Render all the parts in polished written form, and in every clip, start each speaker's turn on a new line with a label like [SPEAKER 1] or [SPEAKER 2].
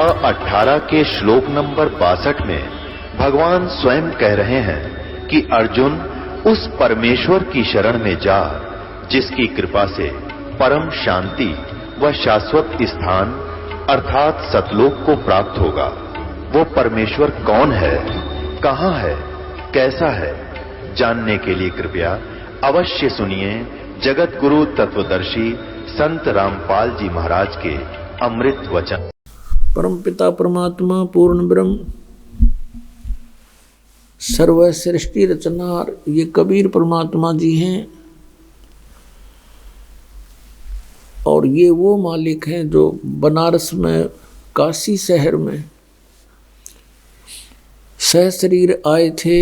[SPEAKER 1] अध्याय 18 के श्लोक नंबर 62 में भगवान स्वयं कह रहे हैं कि अर्जुन उस परमेश्वर की शरण में जा जिसकी कृपा से परम शांति व शाश्वत स्थान अर्थात सतलोक को प्राप्त होगा। वो परमेश्वर कौन है, कहां है, कैसा है, जानने के लिए कृपया अवश्य सुनिए जगत गुरु तत्वदर्शी संत रामपाल जी महाराज के अमृत वचन।
[SPEAKER 2] परमपिता परमात्मा पूर्ण ब्रह्म सर्व सृष्टि रचनार ये कबीर परमात्मा जी हैं और ये वो मालिक हैं जो बनारस में काशी शहर में सहशरीर आए थे।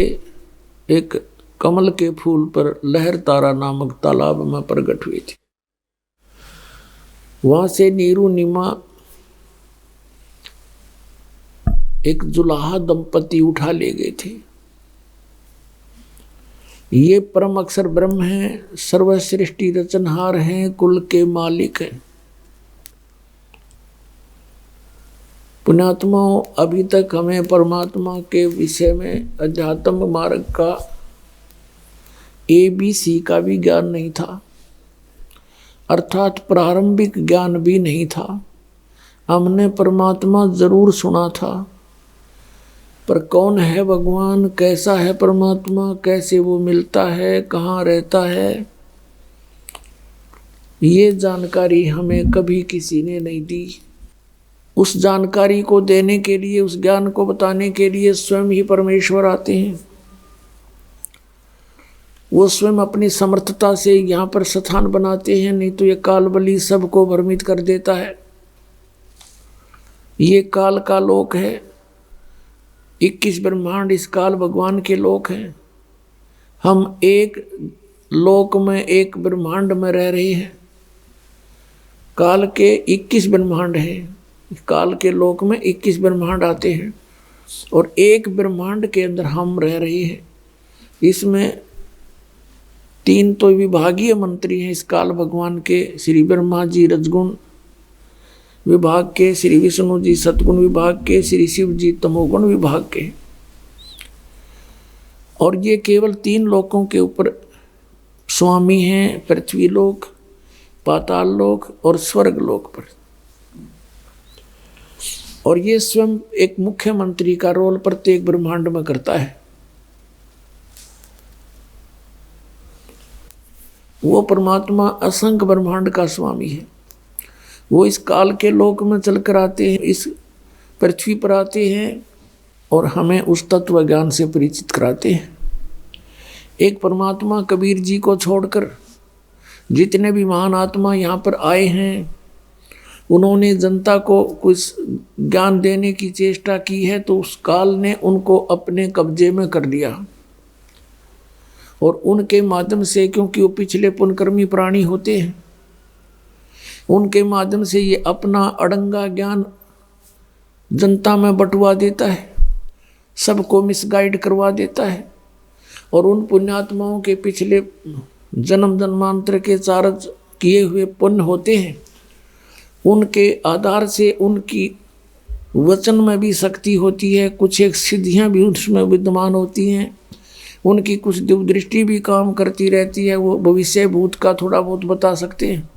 [SPEAKER 2] एक कमल के फूल पर लहर तारा नामक तालाब में प्रकट हुए थे। वहां से नीरू नीमा एक जुलाहा दंपति उठा ले गए थे। ये परम अक्षर ब्रह्म हैं, सर्व सृष्टि रचनहार हैं, कुल के मालिक हैं। पुण्यात्माओं, अभी तक हमें परमात्मा के विषय में अध्यात्म मार्ग का ABC का भी ज्ञान नहीं था, अर्थात प्रारंभिक ज्ञान भी नहीं था। हमने परमात्मा जरूर सुना था, पर कौन है भगवान, कैसा है परमात्मा, कैसे वो मिलता है, कहाँ रहता है, ये जानकारी हमें कभी किसी ने नहीं दी। उस जानकारी को देने के लिए, उस ज्ञान को बताने के लिए स्वयं ही परमेश्वर आते हैं। वो स्वयं अपनी समर्थता से यहाँ पर स्थान बनाते हैं, नहीं तो ये कालबली सबको भ्रमित कर देता है। ये काल का लोक है, 21 ब्रह्मांड इस काल भगवान के लोक हैं। हम एक लोक में, एक ब्रह्मांड में रह रहे हैं। काल के 21 ब्रह्मांड हैं। काल के लोक में 21 ब्रह्मांड आते हैं और एक ब्रह्मांड के अंदर हम रह रहे हैं। इसमें 3 तो विभागीय मंत्री हैं इस काल भगवान के, श्री ब्रह्मा जी रजगुण विभाग के, श्री विष्णु जी सतगुण विभाग के, श्री शिव जी तमोगुण विभाग के। और ये केवल 3 लोकों के ऊपर स्वामी हैं, पृथ्वी लोक, पाताल लोक और स्वर्ग लोक पर। और ये स्वयं एक मुख्यमंत्री का रोल प्रत्येक ब्रह्मांड में करता है। वो परमात्मा असंख्य ब्रह्मांड का स्वामी है। वो इस काल के लोक में चलकर आते हैं, इस पृथ्वी पर आते हैं और हमें उस तत्व ज्ञान से परिचित कराते हैं। एक परमात्मा कबीर जी को छोड़कर जितने भी महान आत्मा यहाँ पर आए हैं, उन्होंने जनता को कुछ ज्ञान देने की चेष्टा की है, तो उस काल ने उनको अपने कब्जे में कर लिया। और उनके माध्यम से, क्योंकि वो पिछले पुण्यकर्मी प्राणी होते हैं, उनके माध्यम से ये अपना अड़ंगा ज्ञान जनता में बंटवा देता है, सबको मिसगाइड करवा देता है। और उन पुण्यात्माओं के पिछले जन्म जन्मांतर के चार्ज किए हुए पुण्य होते हैं, उनके आधार से उनकी वचन में भी शक्ति होती है, कुछ एक सिद्धियां भी उसमें विद्यमान होती हैं, उनकी कुछ दिव्यदृष्टि भी काम करती रहती है। वो भविष्य भूत का थोड़ा बहुत बता सकते हैं।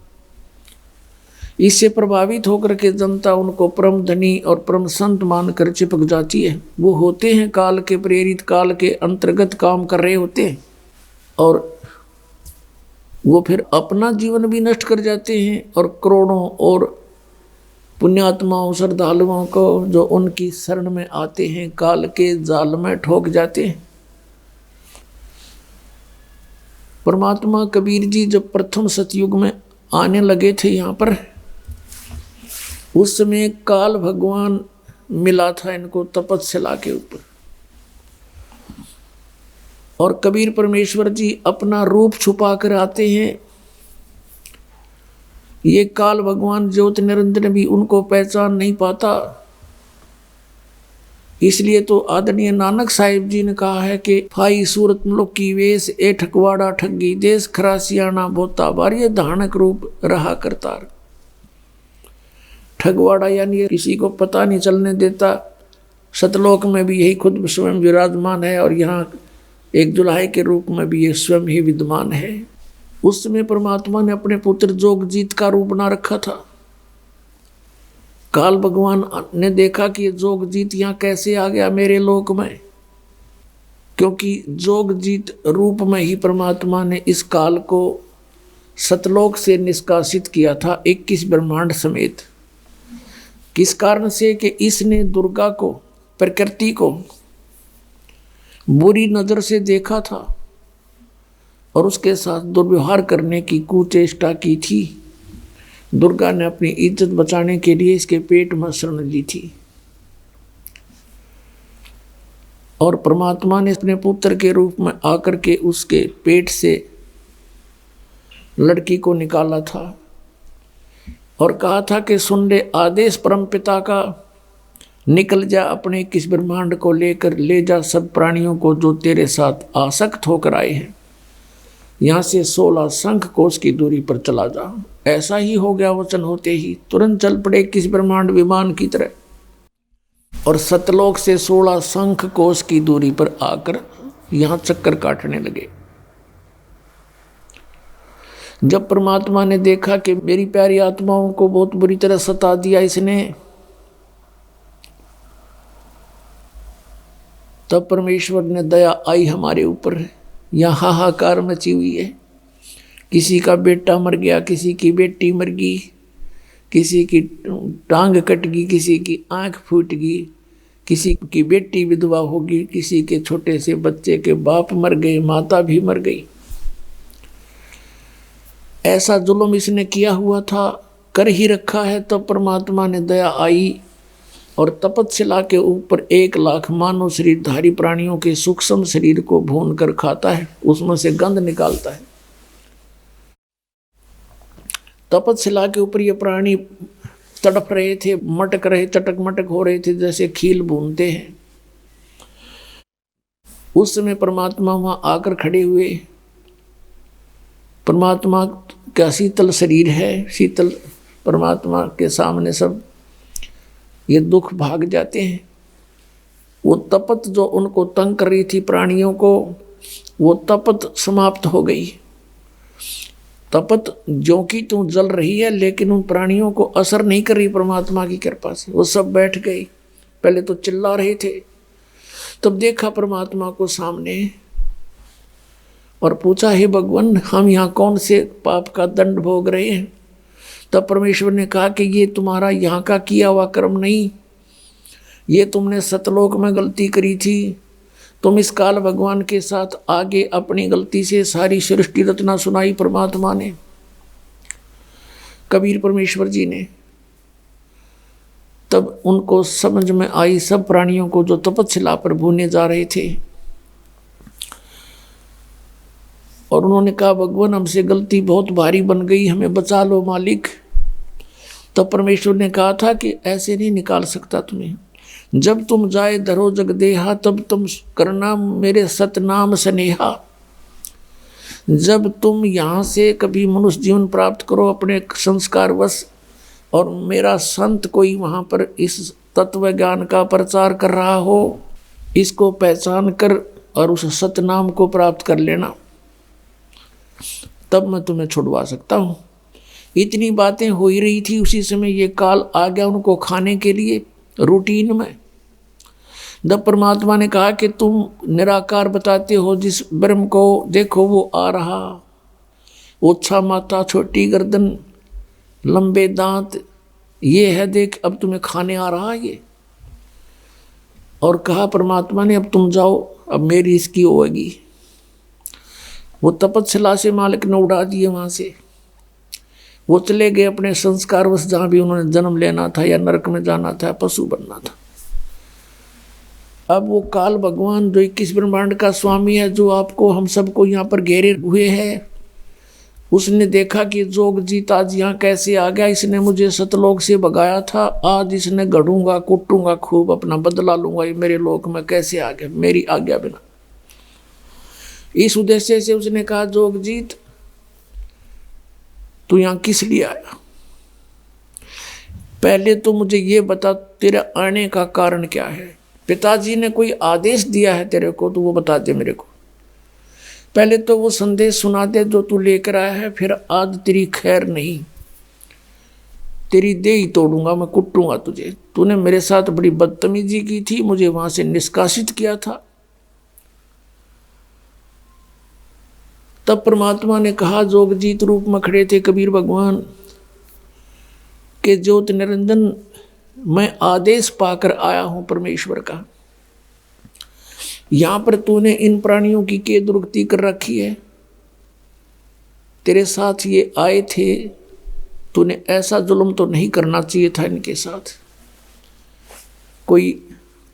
[SPEAKER 2] इससे प्रभावित होकर के जनता उनको परम धनी और परम संत मानकर चिपक जाती है। वो होते हैं काल के प्रेरित, काल के अंतर्गत काम कर रहे होते हैं और वो फिर अपना जीवन भी नष्ट कर जाते हैं और करोड़ों और पुण्यात्माओं, श्रद्धालुओं को जो उनकी शरण में आते हैं, काल के जाल में ठोक जाते हैं। परमात्मा कबीर जी जब प्रथम सतयुग में आने लगे थे यहाँ पर, उस समय काल भगवान मिला था इनको तपस्या के ऊपर। और कबीर परमेश्वर जी अपना रूप छुपा कर आते हैं। ये काल भगवान ज्योत निरंजन भी उनको पहचान नहीं पाता। इसलिए तो आदरणीय नानक साहिब जी ने कहा है कि फाई सूरत मुल्क की वेश ए ठकवाड़ा ठगी देश खरासियाना बोता बार, ये धानक रूप रहा करतार। ठगवाड़ा, यानी किसी को पता नहीं चलने देता। सतलोक में भी यही खुद स्वयं विराजमान है और यहाँ एक जुलाहे के रूप में भी ये स्वयं ही विद्यमान है। उस समय परमात्मा ने अपने पुत्र जोगजीत का रूप बना रखा था। काल भगवान ने देखा कि ये जोगजीत यहाँ कैसे आ गया मेरे लोक में, क्योंकि जोगजीत रूप में ही परमात्मा ने इस काल को सतलोक से निष्कासित किया था 21 ब्रह्मांड समेत। किस कारण से कि इसने दुर्गा को, प्रकृति को बुरी नजर से देखा था और उसके साथ दुर्व्यवहार करने की कुचेष्टा की थी। दुर्गा ने अपनी इज्जत बचाने के लिए इसके पेट में शरण ली थी और परमात्मा ने अपने पुत्र के रूप में आकर के उसके पेट से लड़की को निकाला था और कहा था कि सुन ले आदेश परमपिता का, निकल जा अपने 21 ब्रह्मांड को लेकर, ले जा सब प्राणियों को जो तेरे साथ आसक्त होकर आए हैं, यहाँ से 16 शंख कोश की दूरी पर चला जा। ऐसा ही हो गया। वचन होते ही तुरंत चल पड़े 21 ब्रह्मांड विमान की तरह और सतलोक से 16 शंख कोश की दूरी पर आकर यहाँ चक्कर काटने लगे। जब परमात्मा ने देखा कि मेरी प्यारी आत्माओं को बहुत बुरी तरह सता दिया इसने, तब परमेश्वर ने दया आई हमारे ऊपर। यहाँ हाहाकार मची हुई है। किसी का बेटा मर गया, किसी की बेटी मर गई, किसी की टांग कट गई, किसी की आंख फूट गई, किसी की बेटी विधवा होगी, किसी के छोटे से बच्चे के बाप मर गए, माता भी मर गई। ऐसा जुल्म इसने किया हुआ था, कर ही रखा है। तब परमात्मा ने दया आई और तपतशिला के ऊपर 1 लाख मानव शरीरधारी प्राणियों के सूक्ष्म शरीर को भून कर खाता है, उसमें से गंध निकालता है। तपतशिला के ऊपर ये प्राणी तड़प रहे थे, मटक रहे, चटक मटक हो रहे थे, जैसे खील भूनते हैं। उस समय परमात्मा वहां आकर खड़े हुए। परमात्मा का शीतल शरीर है, शीतल परमात्मा के सामने सब ये दुख भाग जाते हैं। वो तपत जो उनको तंग कर रही थी प्राणियों को, वो तपत समाप्त हो गई। तपत जो कि तू जल रही है, लेकिन उन प्राणियों को असर नहीं कर रही परमात्मा की कृपा से। वो सब बैठ गए। पहले तो चिल्ला रहे थे, तब देखा परमात्मा को सामने और पूछा, हे भगवान, हम यहाँ कौन से पाप का दंड भोग रहे हैं? तब परमेश्वर ने कहा कि ये तुम्हारा यहाँ का किया हुआ कर्म नहीं, ये तुमने सतलोक में गलती करी थी। तुम इस काल भगवान के साथ आगे अपनी गलती से सारी सृष्टि रचना सुनाई परमात्मा ने, कबीर परमेश्वर जी ने। तब उनको समझ में आई, सब प्राणियों को जो तपतशिला पर भूने जा रहे थे, और उन्होंने कहा, भगवान हमसे गलती बहुत भारी बन गई, हमें बचा लो मालिक। तब परमेश्वर ने कहा था कि ऐसे नहीं निकाल सकता तुम्हें। जब तुम जाए धरो जगदेहा, तब तुम करना मेरे सतनाम स्नेहा। जब तुम यहाँ से कभी मनुष्य जीवन प्राप्त करो अपने संस्कारवश, और मेरा संत कोई वहाँ पर इस तत्व ज्ञान का प्रचार कर रहा हो, इसको पहचान कर और उस सतनाम को प्राप्त कर लेना, तब मैं तुम्हें छुड़वा सकता हूँ। इतनी बातें हो ही रही थी, उसी समय ये काल आ गया उनको खाने के लिए रूटीन में। जब परमात्मा ने कहा कि तुम निराकार बताते हो जिस ब्रह्म को, देखो वो आ रहा, ओछा माथा, छोटी गर्दन, लंबे दांत, ये है देख, अब तुम्हें खाने आ रहा ये। और कहा परमात्मा ने, अब तुम जाओ, अब मेरी इसकी होगी। वो तपतशिला से मालिक ने उड़ा दिए वहाँ से। वो चले गए अपने संस्कारवश, जहाँ भी उन्होंने जन्म लेना था या नरक में जाना था, पशु बनना था। अब वो काल भगवान जो 21 ब्रह्मांड का स्वामी है, जो आपको हम सबको यहाँ पर घेरे हुए है, उसने देखा कि जोगजीत आज यहाँ कैसे आ गया। इसने मुझे सतलोक से भगाया था, आज इसने गढ़ूंगा, कुटूंगा, खूब अपना बदला लूंगा। ये मेरे लोक में कैसे आ गया मेरी आज्ञा बिना। इस उद्देश्य से उसने कहा, जोगजीत तू यहाँ किस लिए आया? पहले तो मुझे ये बता, तेरे आने का कारण क्या है? पिताजी ने कोई आदेश दिया है तेरे को तो वो बता दे मेरे को। पहले तो वो संदेश सुना दे जो तू लेकर आया है, फिर आज तेरी खैर नहीं, तेरी देह ही तोड़ूंगा, मैं कुटूंगा तुझे। तूने मेरे साथ बड़ी बदतमीजी की थी, मुझे वहां से निष्कासित किया था। तब परमात्मा ने कहा, जोगजीत रूप में खड़े थे कबीर भगवान के ज्योत निरंजन, मैं आदेश पाकर आया हूं परमेश्वर का। यहां पर तूने इन प्राणियों की क्या दुर्गति कर रखी है? तेरे साथ ये आए थे, तूने ऐसा जुल्म तो नहीं करना चाहिए था इनके साथ। कोई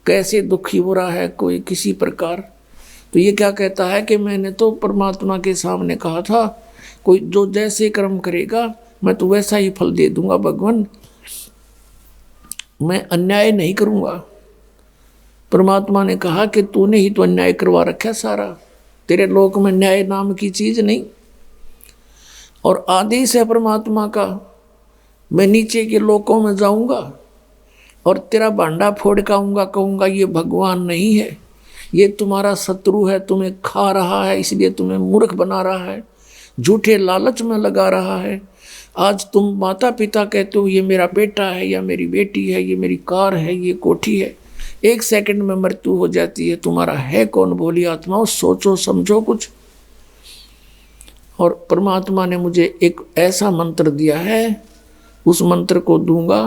[SPEAKER 2] कैसे दुखी हो रहा है, कोई किसी प्रकार। तो ये क्या कहता है कि मैंने तो परमात्मा के सामने कहा था, कोई जो जैसे कर्म करेगा मैं तो वैसा ही फल दे दूंगा भगवान, मैं अन्याय नहीं करूंगा। परमात्मा ने कहा कि तूने ही तो अन्याय करवा रखा सारा, तेरे लोक में न्याय नाम की चीज नहीं। और आदेश है परमात्मा का, मैं नीचे के लोकों में जाऊंगा और तेरा भांडा फोड़ के आऊंगा, कहूंगा ये भगवान नहीं है, ये तुम्हारा शत्रु है, तुम्हें खा रहा है, इसलिए तुम्हें मूर्ख बना रहा है, झूठे लालच में लगा रहा है। आज तुम माता पिता कहते हो ये मेरा बेटा है या मेरी बेटी है, ये मेरी कार है, ये कोठी है, 1 सेकंड में मृत्यु हो जाती है। तुम्हारा है कौन भोली आत्माओं? सोचो समझो कुछ। और परमात्मा ने मुझे एक ऐसा मंत्र दिया है, उस मंत्र को दूंगा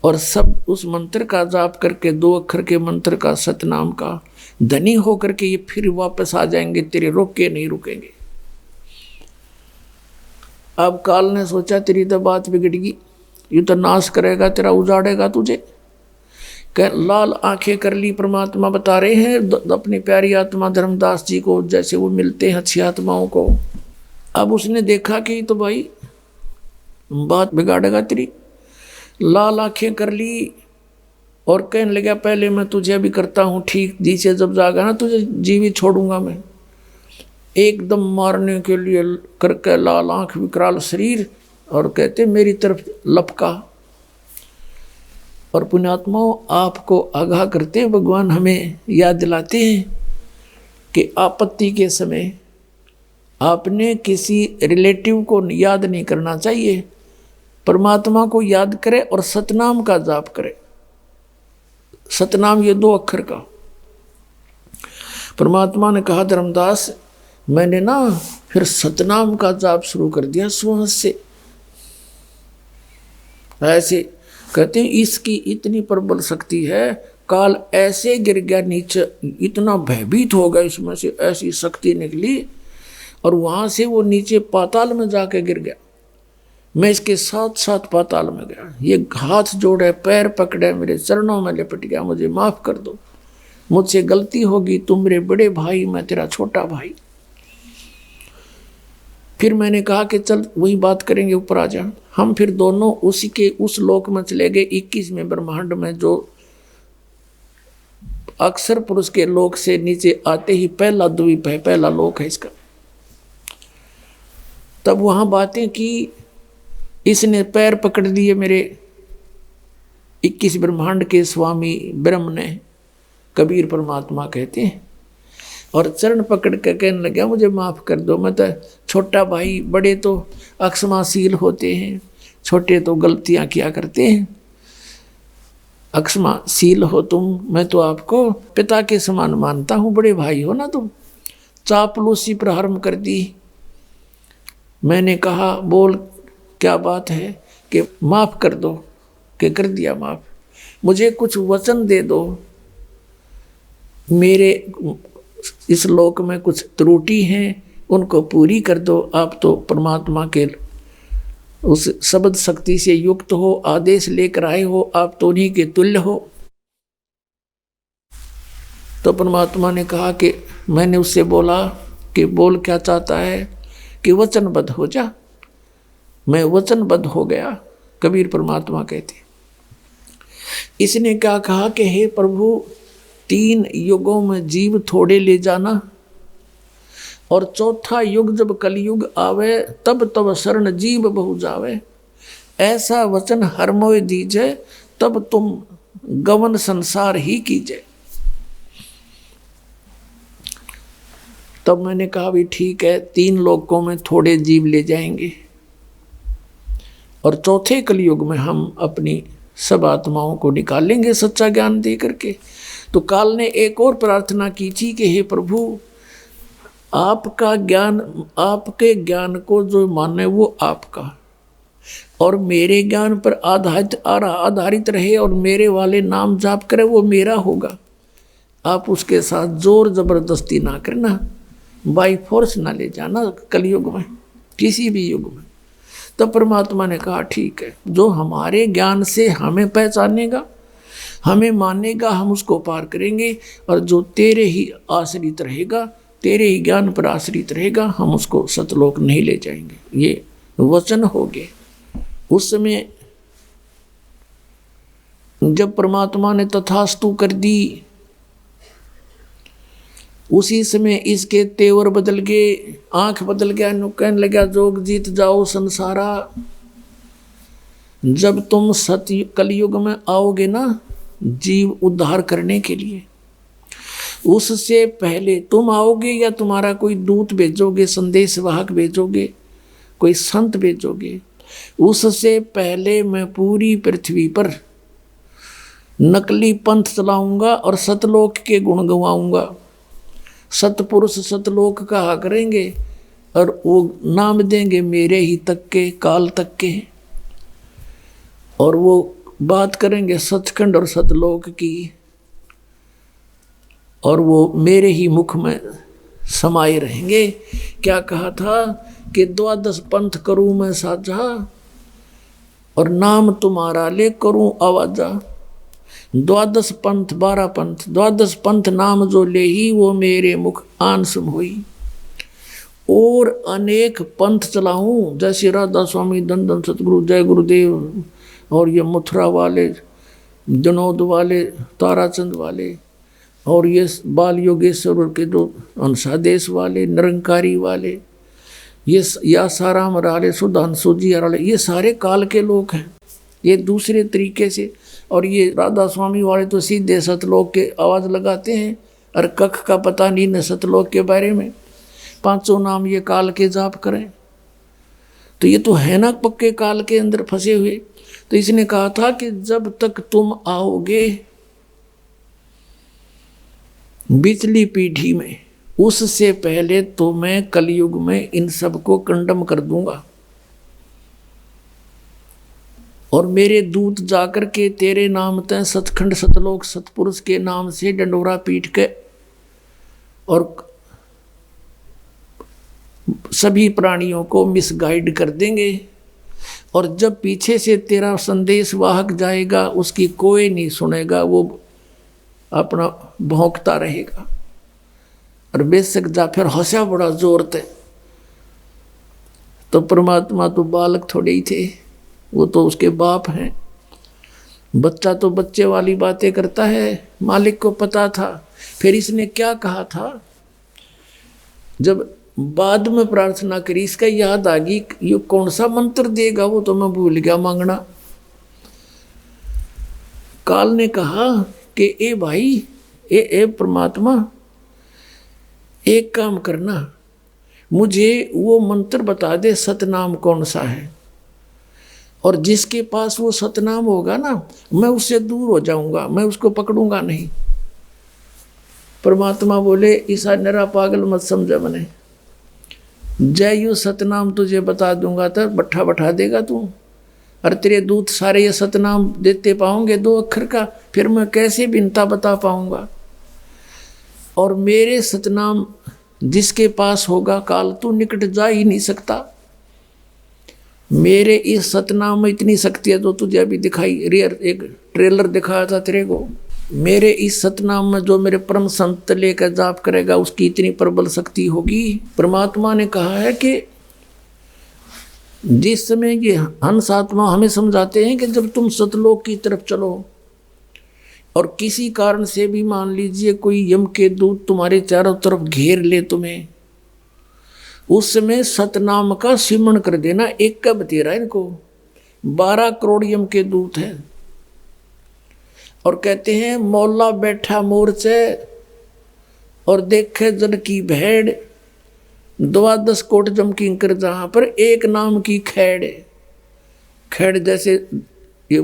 [SPEAKER 2] और सब उस मंत्र का जाप करके 2 अक्षर के मंत्र का सतनाम का धनी होकर के ये फिर वापस आ जाएंगे, तेरे रोक के नहीं रुकेंगे। अब काल ने सोचा तेरी तो बात बिगड़गी, ये तो नाश करेगा, तेरा उजाड़ेगा तुझे। कह लाल आंखें कर ली। परमात्मा बता रहे हैं अपनी प्यारी आत्मा धर्मदास जी को, जैसे वो मिलते हैं अच्छी आत्माओं को। अब उसने देखा कि तो भाई बात बिगाड़ेगा तेरी। लाल आंखें कर ली और कहने लगा, पहले मैं तुझे अभी करता हूँ ठीक, जी से जब जागा ना तुझे जीवित छोड़ूंगा मैं। एकदम मारने के लिए करके लाल आंख विकराल शरीर और कहते मेरी तरफ लपका। और पुण्यात्माओं आपको आगाह करते हैं, भगवान हमें याद दिलाते हैं कि आपत्ति के समय आपने किसी रिलेटिव को याद नहीं करना चाहिए, परमात्मा को याद करे और सतनाम का जाप करे। सतनाम ये 2 अक्षर का। परमात्मा ने कहा धर्मदास मैंने ना फिर सतनाम का जाप शुरू कर दिया सुहस से। ऐसे कहते हैं इसकी इतनी प्रबल शक्ति है, काल ऐसे गिर गया नीचे, इतना भयभीत हो गया, इसमें से ऐसी शक्ति निकली और वहां से वो नीचे पाताल में जाके गिर गया। मैं इसके साथ साथ पाताल में गया, ये हाथ जोड़े पैर पकड़े मेरे चरणों में लिपट गया, मुझे माफ कर दो, मुझसे गलती होगी, तुम मेरे बड़े भाई, मैं तेरा छोटा भाई। फिर मैंने कहा कि चल वही बात करेंगे, ऊपर आ जा। हम फिर दोनों उसी के उस लोक में चले गए, 21वें ब्रह्मांड में, जो अक्षर पुरुष के लोक से नीचे आते ही पहला द्वीप है, पहला लोक है इसका। तब वहां बातें की, इसने पैर पकड़ लिए मेरे 21 ब्रह्मांड के स्वामी ब्रह्म ने, कबीर परमात्मा कहते हैं, और चरण पकड़ कर कहने लगा मुझे माफ कर दो, मैं तो छोटा भाई, बड़े तो अक्षमाशील होते हैं, छोटे तो गलतियां किया करते हैं, अक्षमाशील हो तुम, मैं तो आपको पिता के समान मानता हूँ, बड़े भाई हो ना तुम। चापलूसी प्रारंभ कर दी। मैंने कहा बोल क्या बात है, कि माफ कर दो, कि कर दिया माफ, मुझे कुछ वचन दे दो, मेरे इस लोक में कुछ त्रुटि हैं उनको पूरी कर दो। आप तो परमात्मा के उस शब्द शक्ति से युक्त हो, आदेश लेकर आए हो, आप तो उन्हीं के तुल्य हो। तो परमात्मा ने कहा कि मैंने उससे बोला कि बोल क्या चाहता है, कि वचनबद्ध हो जा। मैं वचनबद्ध हो गया, कबीर परमात्मा कहते। इसने क्या कहा कि हे प्रभु 3 युगों में जीव थोड़े ले जाना, और चौथा युग जब कलयुग आवे तब तब शरण जीव बहु जावे। ऐसा वचन हर मोय दीजे, तब तुम गवन संसार ही कीजिए। तब मैंने कहा भी ठीक है, 3 लोकों में थोड़े जीव ले जाएंगे और चौथे कलयुग में हम अपनी सब आत्माओं को निकालेंगे सच्चा ज्ञान दे करके। तो काल ने एक और प्रार्थना की थी कि हे प्रभु, आपका ज्ञान, आपके ज्ञान को जो माने वो आपका, और मेरे ज्ञान पर आधारित रहे और मेरे वाले नाम जाप करे वो मेरा होगा। आप उसके साथ जोर जबरदस्ती ना करना, बाई फोर्स ना ले जाना कलयुग में, किसी भी युग में। तो परमात्मा ने कहा ठीक है, जो हमारे ज्ञान से हमें पहचानेगा, हमें मानेगा, हम उसको पार करेंगे, और जो तेरे ही आश्रित रहेगा, तेरे ही ज्ञान पर आश्रित रहेगा, हम उसको सतलोक नहीं ले जाएंगे। ये वचन हो गए। उस समय जब परमात्मा ने तथास्तु कर दी, उसी समय इसके तेवर बदल गए, आंख बदल गया, कहने लगा जोग जीत जाओ संसारा। जब तुम सत्य कलयुग में आओगे ना जीव उद्धार करने के लिए, उससे पहले तुम आओगे या तुम्हारा कोई दूत भेजोगे, संदेशवाहक भेजोगे, कोई संत भेजोगे, उससे पहले मैं पूरी पृथ्वी पर नकली पंथ चलाऊंगा और सतलोक के गुण गवाऊंगा। सतपुरुष सतलोक कहा करेंगे और वो नाम देंगे मेरे ही तक के, काल तक के, और वो बात करेंगे सचखंड और सतलोक की, और वो मेरे ही मुख में समाये रहेंगे। क्या कहा था कि 12 पंथ करूं मैं साझा, और नाम तुम्हारा ले करूं आवाजा। 12 पंथ 12 पंथ, 12 पंथ नाम जो ले ही, वो मेरे मुख आन सुम हुई। और अनेक पंथ चलाऊं, जैसे राधा स्वामी, दंदन सतगुरु, जय गुरुदेव, और ये मथुरा वाले, जनोद वाले, ताराचंद वाले, और ये बाल योगेश्वर के जो अंशादेश वाले, निरंकारी वाले, ये यासाराम राले, सुधांशु जी राले, ये सारे काल के लोग हैं, ये दूसरे तरीके से। और ये राधा स्वामी वाले तो सीधे सतलोक के आवाज़ लगाते हैं, और कख का पता नहीं न सतलोक के बारे में। 500 नाम ये काल के जाप करें, तो ये तो है ना पक्के काल के अंदर फंसे हुए। तो इसने कहा था कि जब तक तुम आओगे बिचली पीढ़ी में, उससे पहले तो मैं कलयुग में इन सबको कंडम कर दूंगा, और मेरे दूत जाकर के तेरे नाम तय सतखंड सतलोक सतपुरुष के नाम से डंडोरा पीट के और सभी प्राणियों को मिसगाइड कर देंगे। और जब पीछे से तेरा संदेश वाहक जाएगा, उसकी कोई नहीं सुनेगा, वो अपना भौंकता रहेगा। और बेशक जाफर हंसा बड़ा जोर थे, तो परमात्मा तो बालक थोड़े ही थे, वो तो उसके बाप हैं। बच्चा तो बच्चे वाली बातें करता है, मालिक को पता था। फिर इसने क्या कहा था, जब बाद में प्रार्थना करी, इसका याद आ गई, ये कौन सा मंत्र देगा, वो तो मैं भूल गया मांगना। काल ने कहा कि ए भाई, ए परमात्मा, एक काम करना, मुझे वो मंत्र बता दे, सतनाम कौन सा है, और जिसके पास वो सतनाम होगा ना, मैं उससे दूर हो जाऊंगा, मैं उसको पकड़ूंगा नहीं। परमात्मा बोले, ईसा नरा पागल मत समझा मैंने, जय यू सतनाम तुझे बता दूंगा तो बट्ठा बैठा देगा तू, और तेरे दूत सारे ये सतनाम देते पाओगे 2 अक्षर का, फिर मैं कैसे बिनता बता पाऊंगा। और मेरे सतनाम जिसके पास होगा काल, तू निकट जा ही नहीं सकता। मेरे इस सतनाम में इतनी शक्ति है, जो तुझे अभी दिखाई, रियर एक ट्रेलर दिखाया था तेरे को, मेरे इस सतनाम में जो मेरे परम संत लेकर जाप करेगा, उसकी इतनी प्रबल शक्ति होगी। परमात्मा ने कहा है कि जिस समय ये हंस आत्मा हमें समझाते हैं कि जब तुम सतलोक की तरफ चलो, और किसी कारण से भी मान लीजिए कोई यम के दूत तुम्हारे चारों तरफ घेर ले तुम्हें, उस समय सतनाम का सिमरण कर देना। एक का बतेरा इनको 12 करोड़ यम के दूत हैं। और कहते हैं मौला बैठा मोर्चे और देखे जन की भेड़, 12 कोट जम की कर जहां पर एक नाम की खैड़। खैड़ जैसे ये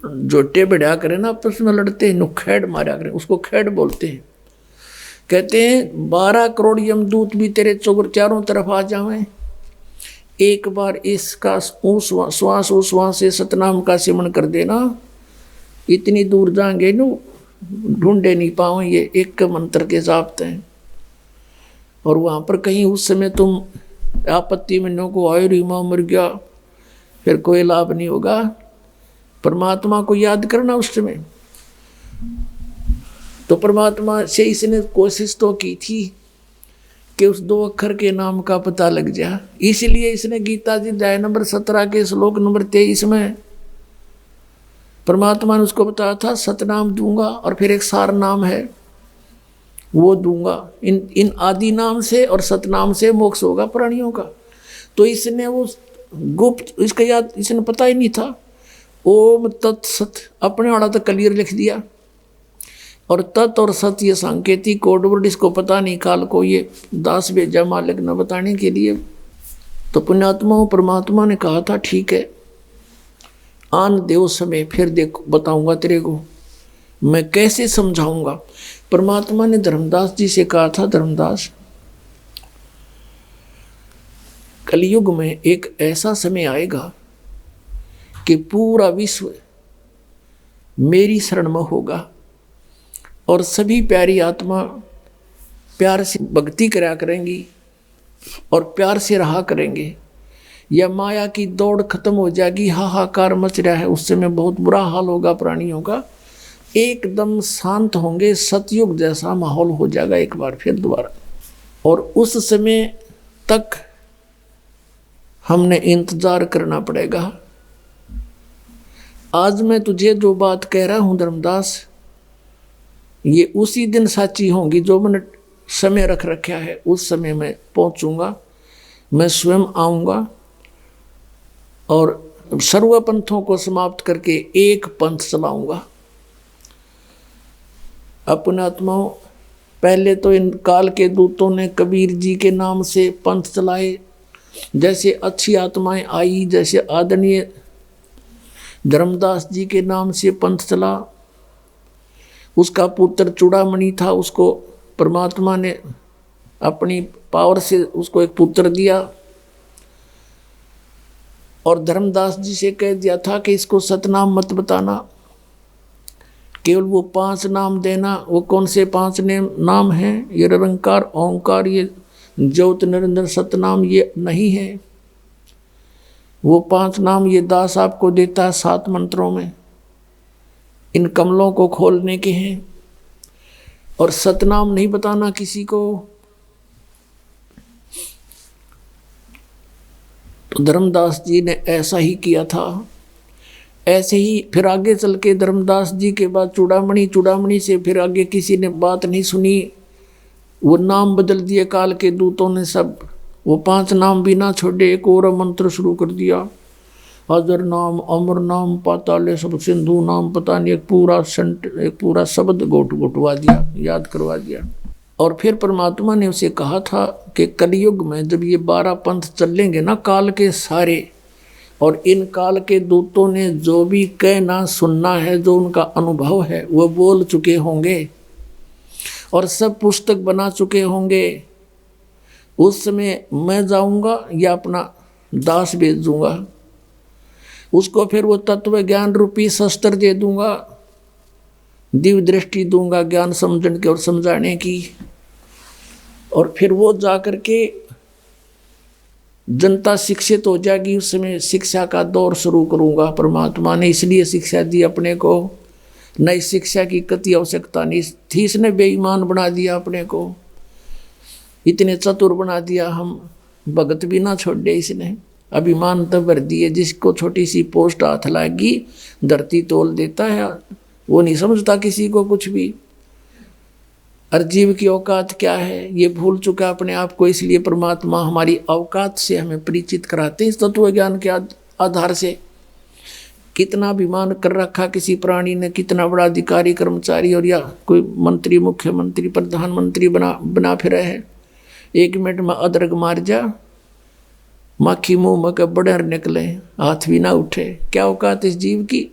[SPEAKER 2] जोटे बढ़िया करे ना आपस में लड़ते हैं, खैड़ मारा करें, उसको खैड़ बोलते हैं। कहते हैं 12 करोड़ यमदूत भी तेरे चारों तरफ आ जावें, एक बार इसका श्वास से सतनाम का सिमरण कर देना, इतनी दूर जाएंगे नु ढूंढे नहीं पाओ, ये एक मंत्र के जाप्ते हैं। और वहां पर कहीं उस समय तुम आपत्ति में नो को आयो रीमा मर गया, फिर कोई लाभ नहीं होगा। परमात्मा को याद करना उस समय। तो परमात्मा से इसने कोशिश तो की थी कि उस 2 अक्षर के नाम का पता लग जाए, इसलिए इसने गीता जी अध्याय नंबर 17 के श्लोक नंबर 23 में परमात्मा ने उसको बताया था सतनाम दूंगा, और फिर एक सार नाम है वो दूंगा। इन आदि नाम से और सतनाम से मोक्ष होगा प्राणियों का। तो इसने वो गुप्त, इसका याद इसने पता ही नहीं था। ओम तत्सत अपने वाला तो क्लियर लिख दिया, और तत् और सत ये सांकेतिक कोड वर्ड, इसको पता नहीं काल को ये दास भेजा मालिक न बताने के लिए। तो पुण्यात्माओं परमात्मा ने कहा था ठीक है आन देव समय, फिर देखो बताऊंगा तेरे को मैं कैसे समझाऊंगा। परमात्मा ने धर्मदास जी से कहा था धर्मदास कलयुग में एक ऐसा समय आएगा कि पूरा विश्व मेरी शरण में होगा और सभी प्यारी आत्मा प्यार से भक्ति करा करेंगी और प्यार से रहा करेंगे। यह माया की दौड़ खत्म हो जाएगी, हाहाकार मच रहा है, उस समय बहुत बुरा हाल होगा प्राणियों का, एकदम शांत होंगे, सतयुग जैसा माहौल हो जाएगा एक बार फिर दोबारा। और उस समय तक हमने इंतजार करना पड़ेगा। आज मैं तुझे जो बात कह रहा हूं धर्मदास, ये उसी दिन साची होंगी जो मैंने समय रख रखा है। उस समय मैं पहुंचूंगा, मैं स्वयं आऊंगा और सर्व पंथों को समाप्त करके एक पंथ चलाऊंगा। अपने आत्माओं पहले तो इन काल के दूतों ने कबीर जी के नाम से पंथ चलाए, जैसे अच्छी आत्माएं आई, जैसे आदरणीय धर्मदास जी के नाम से पंथ चला। उसका पुत्र चूड़ामणि था, उसको परमात्मा ने अपनी पावर से उसको एक पुत्र दिया और धर्मदास जी से कह दिया था कि इसको सतनाम मत बताना, केवल वो 5 नाम देना। वो कौन से 5 नाम हैं? ये निरंकार ओंकार, ये ज्योत निरंजन सतनाम ये नहीं है। वो 5 नाम ये दास आपको देता है 7 मंत्रों में, इन कमलों को खोलने के हैं। और सतनाम नहीं बताना किसी को। तो धर्मदास जी ने ऐसा ही किया था। ऐसे ही फिर आगे चल के धर्मदास जी के बाद चूड़ामणि से फिर आगे किसी ने बात नहीं सुनी, वो नाम बदल दिए काल के दूतों ने सब। वो 5 नाम भी ना छोड़े, एक और मंत्र शुरू कर दिया, अजर नाम, अमर नाम, पाताले सब, सिंधु नाम, पता नहीं एक पूरा शब्द घुटवा दिया, याद करवा दिया। और फिर परमात्मा ने उसे कहा था कि कलयुग में जब ये 12 पंथ चलेंगे ना काल के सारे, और इन काल के दूतों ने जो भी कहना सुनना है, जो उनका अनुभव है वो बोल चुके होंगे और सब पुस्तक बना चुके होंगे। उस समय मैं जाऊंगा या अपना दास भेज दूंगा, उसको फिर वो तत्व ज्ञान रूपी शस्त्र दे दूंगा, दिव्य दृष्टि दूंगा ज्ञान समझने की और समझाने की। और फिर वो जा कर के जनता शिक्षित हो जाएगी। उस समय शिक्षा का दौर शुरू करूंगा। परमात्मा ने इसलिए शिक्षा दी अपने को, नई शिक्षा की कति आवश्यकता नहीं थी। इसने बेईमान बना दिया अपने को, इतने चतुर बना दिया, हम भगत भी ना छोड़े इसने। अभिमान तो भर दिए, जिसको छोटी सी पोस्ट हाथ लाएगी धरती तोल देता है, वो नहीं समझता किसी को कुछ भी। हर जीव की औकात क्या है ये भूल चुका अपने आप को। इसलिए परमात्मा हमारी औकात से हमें परिचित कराते हैं इस तत्व ज्ञान के आधार से। कितना अभिमान कर रखा किसी प्राणी ने, कितना बड़ा अधिकारी कर्मचारी और या कोई मंत्री, मुख्यमंत्री, प्रधानमंत्री बना फिरा है। 1 मिनट में अदरक मार जा, माखी मुंह में के बड़े निकले, हाथ भी ना उठे, क्या औकात इस जीव की।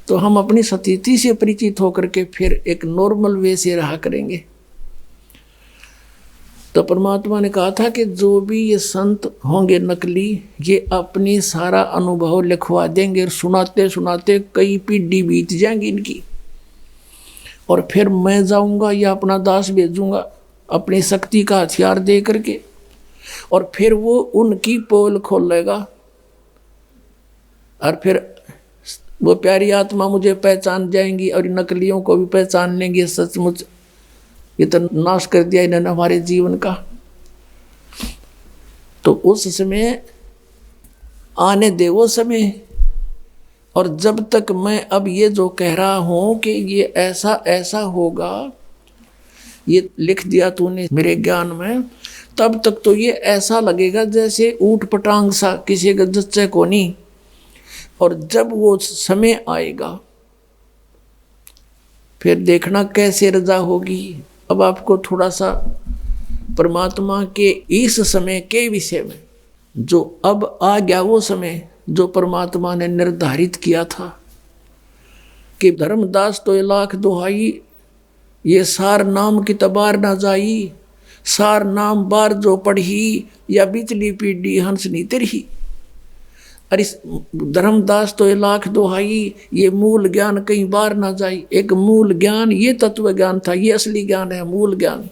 [SPEAKER 2] तो हम अपनी स्थिति से परिचित होकर के फिर एक नॉर्मल वे से रहा करेंगे। तो परमात्मा ने कहा था कि जो भी ये संत होंगे नकली, ये अपनी सारा अनुभव लिखवा देंगे और सुनाते सुनाते कई पीढ़ी बीत जाएंगी इनकी, और फिर मैं जाऊंगा या अपना दास भेजूंगा अपनी शक्ति का हथियार दे करके, और फिर वो उनकी पोल खोलेगा और फिर वो प्यारी आत्मा मुझे पहचान जाएंगी और नकलियों को भी पहचान लेंगे। सचमुच ये तो नाश कर दिया इन्होंने हमारे जीवन का। तो उस समय आने दे वो समय, और जब तक मैं अब ये जो कह रहा हूं कि ये ऐसा ऐसा होगा, ये लिख दिया तूने मेरे ज्ञान में, तब तक तो ये ऐसा लगेगा जैसे ऊट पटांग सा, किसी का जच्चे को नहीं। और जब वो समय आएगा फिर देखना कैसे रजा होगी। अब आपको थोड़ा सा परमात्मा के इस समय के विषय में, जो अब आ गया वो समय जो परमात्मा ने निर्धारित किया था कि धर्मदास तो 1,00,000 दुहाई, ये सार नाम की तबार ना जाई, सार नाम बार जो पढ़ी, या बिचली पीढ़ी हंस नी तेरही। और इस धर्मदास तो 1,00,000 दुहाई, ये मूल ज्ञान कहीं बार ना जाई। एक मूल ज्ञान ये तत्व ज्ञान था, ये असली ज्ञान है मूल ज्ञान।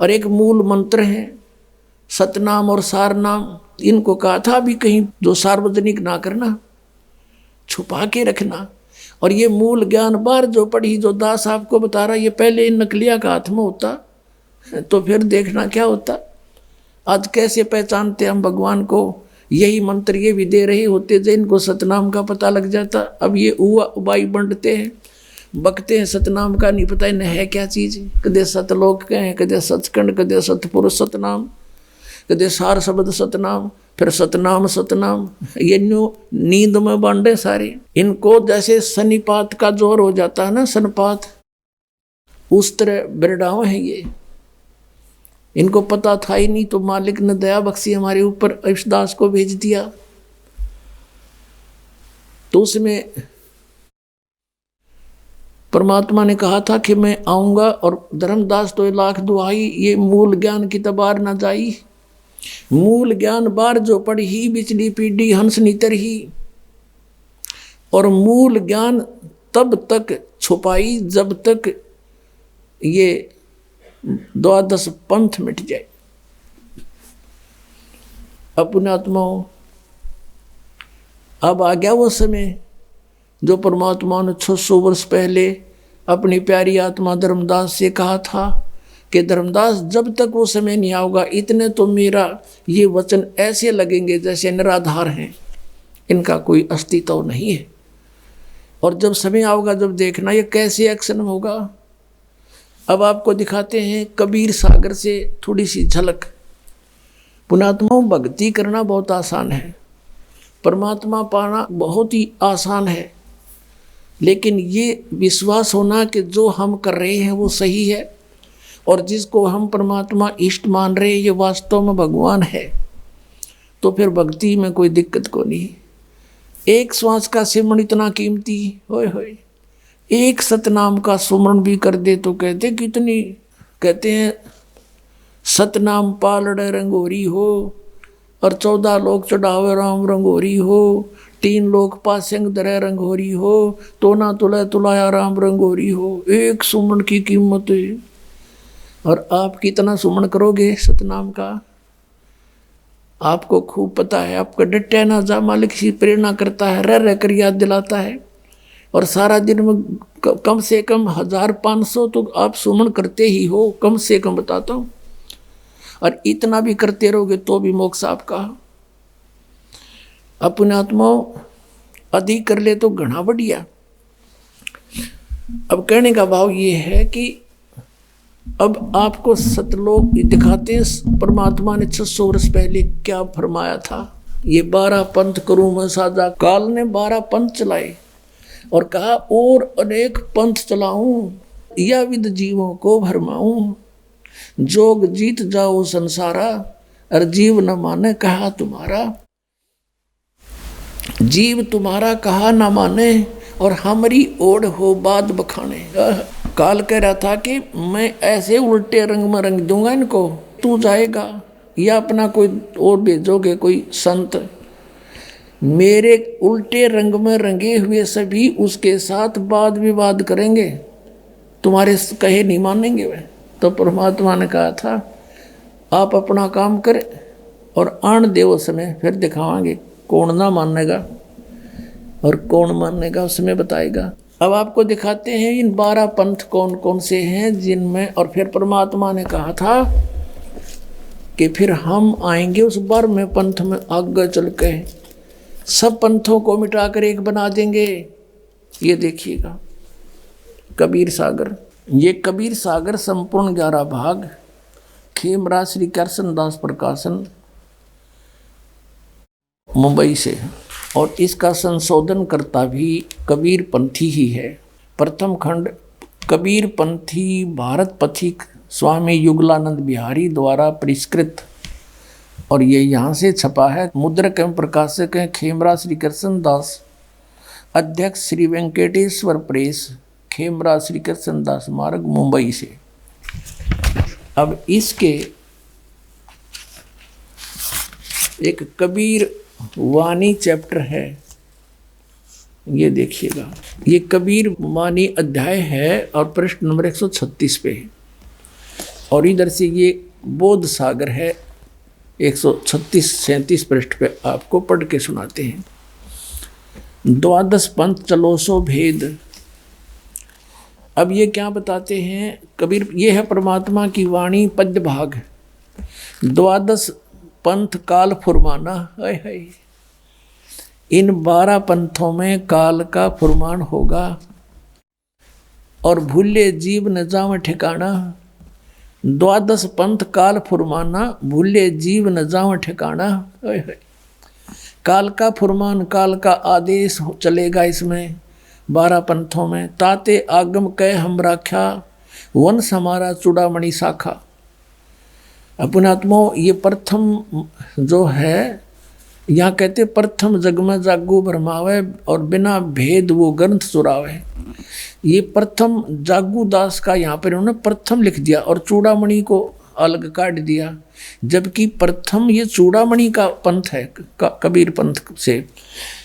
[SPEAKER 2] और एक मूल मंत्र है सतनाम और सारनाम। इनको कहा था भी कहीं जो सार्वजनिक ना करना, छुपा के रखना। और ये मूल ज्ञान बार जो पढ़ी, जो दास आपको बता रहा, ये पहले इन नकलिया का हाथ में होता तो फिर देखना क्या होता। आज कैसे पहचानते हम भगवान को, यही मंत्र ये भी दे रहे होते थे, इनको सतनाम का पता लग जाता। अब ये उबाई बंटते हैं, बकते हैं, सतनाम का नहीं पता इन्हें है क्या चीज़। कदे सतलोक कहें, कदे सचखंड, कदे सतपुरुष सतनाम, कदे सार शब्द सतनाम, फिर सतनाम सतनाम। ये नींद में बांटे सारे। इनको जैसे सन्निपात का जोर हो जाता है ना, सनपात, उस तरह बिरडाव है ये। इनको पता था ही नहीं, तो मालिक ने दया बख्शी हमारे ऊपर, ईशदास को भेज दिया। तो उसमें परमात्मा ने कहा था कि मैं आऊंगा, और धर्मदास तो 1,00,000 दुहाई, ये मूल ज्ञान की तबार न जाई। मूल ज्ञान बार जो पढ़ी, बिचली पीढ़ी हंस नीतर ही। और मूल ज्ञान तब तक छुपाई जब तक ये 12 पंथ मिट जाए। अपने आत्माओं, अब आ गया वो समय जो परमात्मा ने 600 वर्ष पहले अपनी प्यारी आत्मा धर्मदास से कहा था कि धर्मदास, जब तक वो समय नहीं आएगा, इतने तो मेरा ये वचन ऐसे लगेंगे जैसे निराधार हैं, इनका कोई अस्तित्व नहीं है। और जब समय आएगा, जब देखना ये कैसे एक्शन होगा। अब आपको दिखाते हैं कबीर सागर से थोड़ी सी झलक। पुणात्माओं, भक्ति करना बहुत आसान है, परमात्मा पाना बहुत ही आसान है, लेकिन ये विश्वास होना कि जो हम कर रहे हैं वो सही है, और जिसको हम परमात्मा इष्ट मान रहे हैं ये वास्तव में भगवान है, तो फिर भक्ति में कोई दिक्कत को नहीं। एक श्वास का सिमरण इतना कीमती, होए होए, एक सतनाम का सुमरण भी कर दे तो कहते कितनी, कहते हैं सतनाम पालड़े रंगोरी हो, और 14 लोग चढ़ावे राम रंगोरी हो, 3 लोग पासेंग दरे रंगोरी हो, तो ना तुला तुलाया राम रंगोरी हो। एक सुमरण की कीमत है। और आप कितना सुमरण करोगे सतनाम का, आपको खूब पता है। आपका डटे ना जा, मालिक से प्रेरणा करता है, रह कर याद दिलाता है। और सारा दिन में कम से कम 1500 तो आप सुमन करते ही हो, कम से कम बताता हूँ। और इतना भी करते रहोगे तो भी मोक्ष आपका। अपने आत्माओं, अधिक कर ले तो घना बढ़िया। अब कहने का भाव ये है कि अब आपको सतलोक दिखाते हैं परमात्मा ने 600 वर्ष पहले क्या फरमाया था। ये 12 पंथ करूं मैं साजा। काल ने 12 पंथ चलाए और कहा और अनेक पंथ चलाऊं, या विद जीवों को भरमाऊं, जोग जीत जाओ संसारा, और जीव न माने कहा तुम्हारा। जीव तुम्हारा कहा न माने और हमारी ओढ़ हो बाद बखाने। काल कह रहा था कि मैं ऐसे उल्टे रंग में रंग दूंगा इनको, तू जाएगा या अपना कोई और भेजोगे कोई संत, मेरे उल्टे रंग में रंगे हुए सभी उसके साथ वाद विवाद करेंगे, तुम्हारे कहे नहीं मानेंगे वे। तो परमात्मा ने कहा था आप अपना काम करें और आन देव समय फिर दिखावांगे कौन ना मानेगा और कौन मानेगा, उसमें बताएगा। अब आपको दिखाते हैं इन 12 पंथ कौन कौन से हैं जिनमें, और फिर परमात्मा ने कहा था कि फिर हम आएंगे उस 12वें पंथ में, आगे चल के सब पंथों को मिटाकर एक बना देंगे। ये देखिएगा कबीर सागर, ये कबीर सागर संपूर्ण 11 भाग, खेमराज श्री कृष्ण दास प्रकाशन मुंबई से, और इसका संशोधन करता भी कबीर पंथी ही है। प्रथम खंड कबीर पंथी भारत पथिक स्वामी युगलानंद बिहारी द्वारा परिष्कृत, और ये यहाँ से छपा है। मुद्रक एवं प्रकाशक हैं खेमराज श्री कृष्ण दास, अध्यक्ष श्री वेंकटेश्वर प्रेस, खेमराज श्री कृष्ण दास मार्ग मुंबई से। अब इसके एक कबीर वाणी चैप्टर है, ये देखिएगा। ये कबीर वाणी अध्याय है और पृष्ठ नंबर 136 पे है, और इधर से ये बोध सागर है 136-37 पृष्ठ पे। आपको पढ़ के सुनाते हैं। 12 पंथ चलो सो भेद। अब ये क्या बताते हैं कबीर, ये है परमात्मा की वाणी पद्य भाग। 12 पंथ काल फुरमाना, हाय हाय, इन 12 पंथों में काल का फुरमान होगा, और भूले जीव न जाव ठिकाना। 12 पंथ काल फुरमाना, भूले जीव न जाव ठिकाना। हाय हाय, काल का फुरमान, काल का आदेश चलेगा इसमें 12 पंथों में। ताते आगम कह हम राख्या, वन समारा चूड़ामणि शाखा। अपनात्मो, ये प्रथम जो है, यहाँ कहते प्रथम जग में जागू भरमावे और बिना भेद वो ग्रंथ चुरावे। ये प्रथम जागू दास का यहाँ पर उन्होंने प्रथम लिख दिया और चूड़ामणि को अलग काट दिया, जबकि प्रथम ये चूड़ामणि का पंथ है कबीर पंथ से।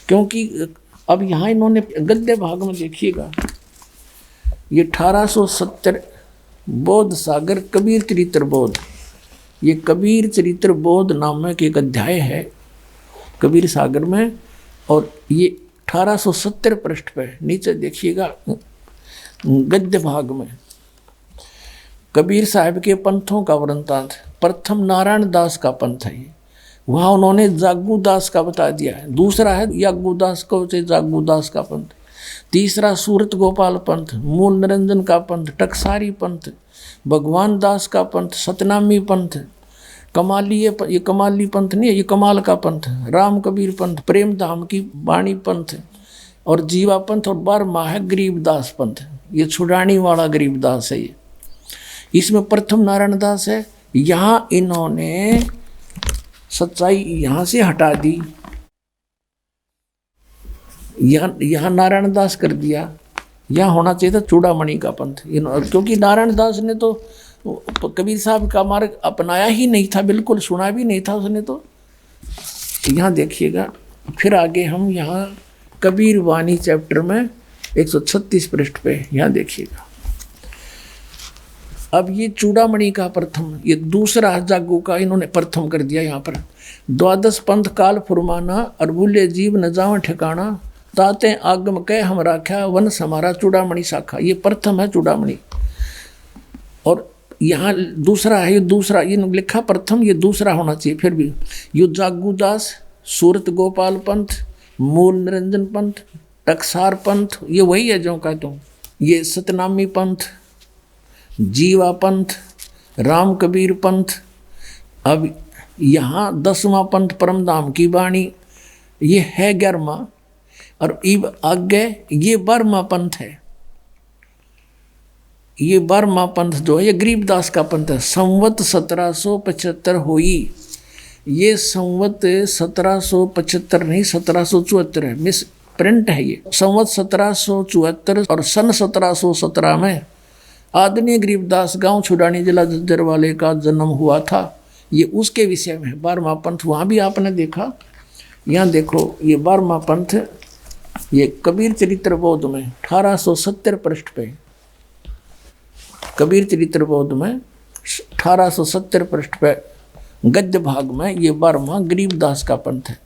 [SPEAKER 2] क्योंकि अब यहाँ इन्होंने गद्य भाग में देखिएगा, ये 1870 बोध सागर कबीर चरित्र बोध, ये कबीर चरित्र बोध नामक एक अध्याय है कबीर सागर में, और ये 1870 पृष्ठ पे नीचे देखिएगा गद्य भाग में कबीर साहब के पंथों का वृंतांत। प्रथम नारायण दास का पंथ है, वहाँ उन्होंने जागू दास का बता दिया है। दूसरा है यागू दास को से जागू दास का पंथ। तीसरा सूरत गोपाल पंथ, मूल निरंजन का पंथ, टकसारी पंथ, भगवान दास का पंथ, सतनामी पंथ, कमाली, ये कमाली पंथ नहीं है, ये कमाल का पंथ, राम कबीर पंथ, प्रेम धाम की वाणी पंथ, और जीवा पंथ, और 12वां है गरीबदास पंथ, ये छुड़ानी वाला गरीबदास है। ये इसमें प्रथम नारायण दास है। यहाँ इन्होंने सच्चाई यहाँ से हटा दी, यहाँ नारायण दास कर दिया, यहाँ होना चाहिए था चूड़ामणि का पंथ। क्योंकि नारायण दास ने तो कबीर साहब का मार्ग अपनाया ही नहीं था, बिल्कुल सुना भी नहीं था उसने। तो यहाँ देखिएगा, फिर आगे हम यहाँ कबीर वाणी चैप्टर में 136 पृष्ठ पे यहाँ देखिएगा। अब ये चूड़ामणि का प्रथम, ये दूसरा जागू का इन्होंने प्रथम कर दिया यहाँ पर। 12 पंथ काल फुरमाना, और भूले जीव न जाव ठिकाना। ताते आगम कह हम राख्या, वन समारा चूड़ामणि शाखा। ये प्रथम है चूड़ामणि, और यहाँ दूसरा है, ये दूसरा, ये लिखा प्रथम, ये दूसरा होना चाहिए। फिर भी ये जागू दास, सूरत गोपाल पंथ, मूल निरंजन पंथ, टकसार पंथ, ये वही है जो कहता हूँ। ये सतनामी पंथ, जीवा पंथ, राम कबीर पंथ। अब यहाँ 10वां पंथ परमधाम की वाणी, ये है 11वां, और इब आगे ये 12वां पंथ है। ये 12वां पंथ जो है ये गरीबदास का पंथ है। संवत 1775 हुई, ये संवत 1775 नहीं 1774 है, मिस प्रिंट है ये। संवत 1774 और सन 1717 में आदरणीय गरीबदास गांव छुड़ानी जिला झज्जर वाले का जन्म हुआ था। ये उसके विषय में 12वां पंथ, वहाँ भी आपने देखा। यहाँ देखो ये 12वां पंथ, ये कबीर चरित्र बोध में 1870 पृष्ठ पे, कबीर चरित्र बोध में 1870 पृष्ठ पे गद्य भाग में ये 12वां गरीबदास का पंथ है।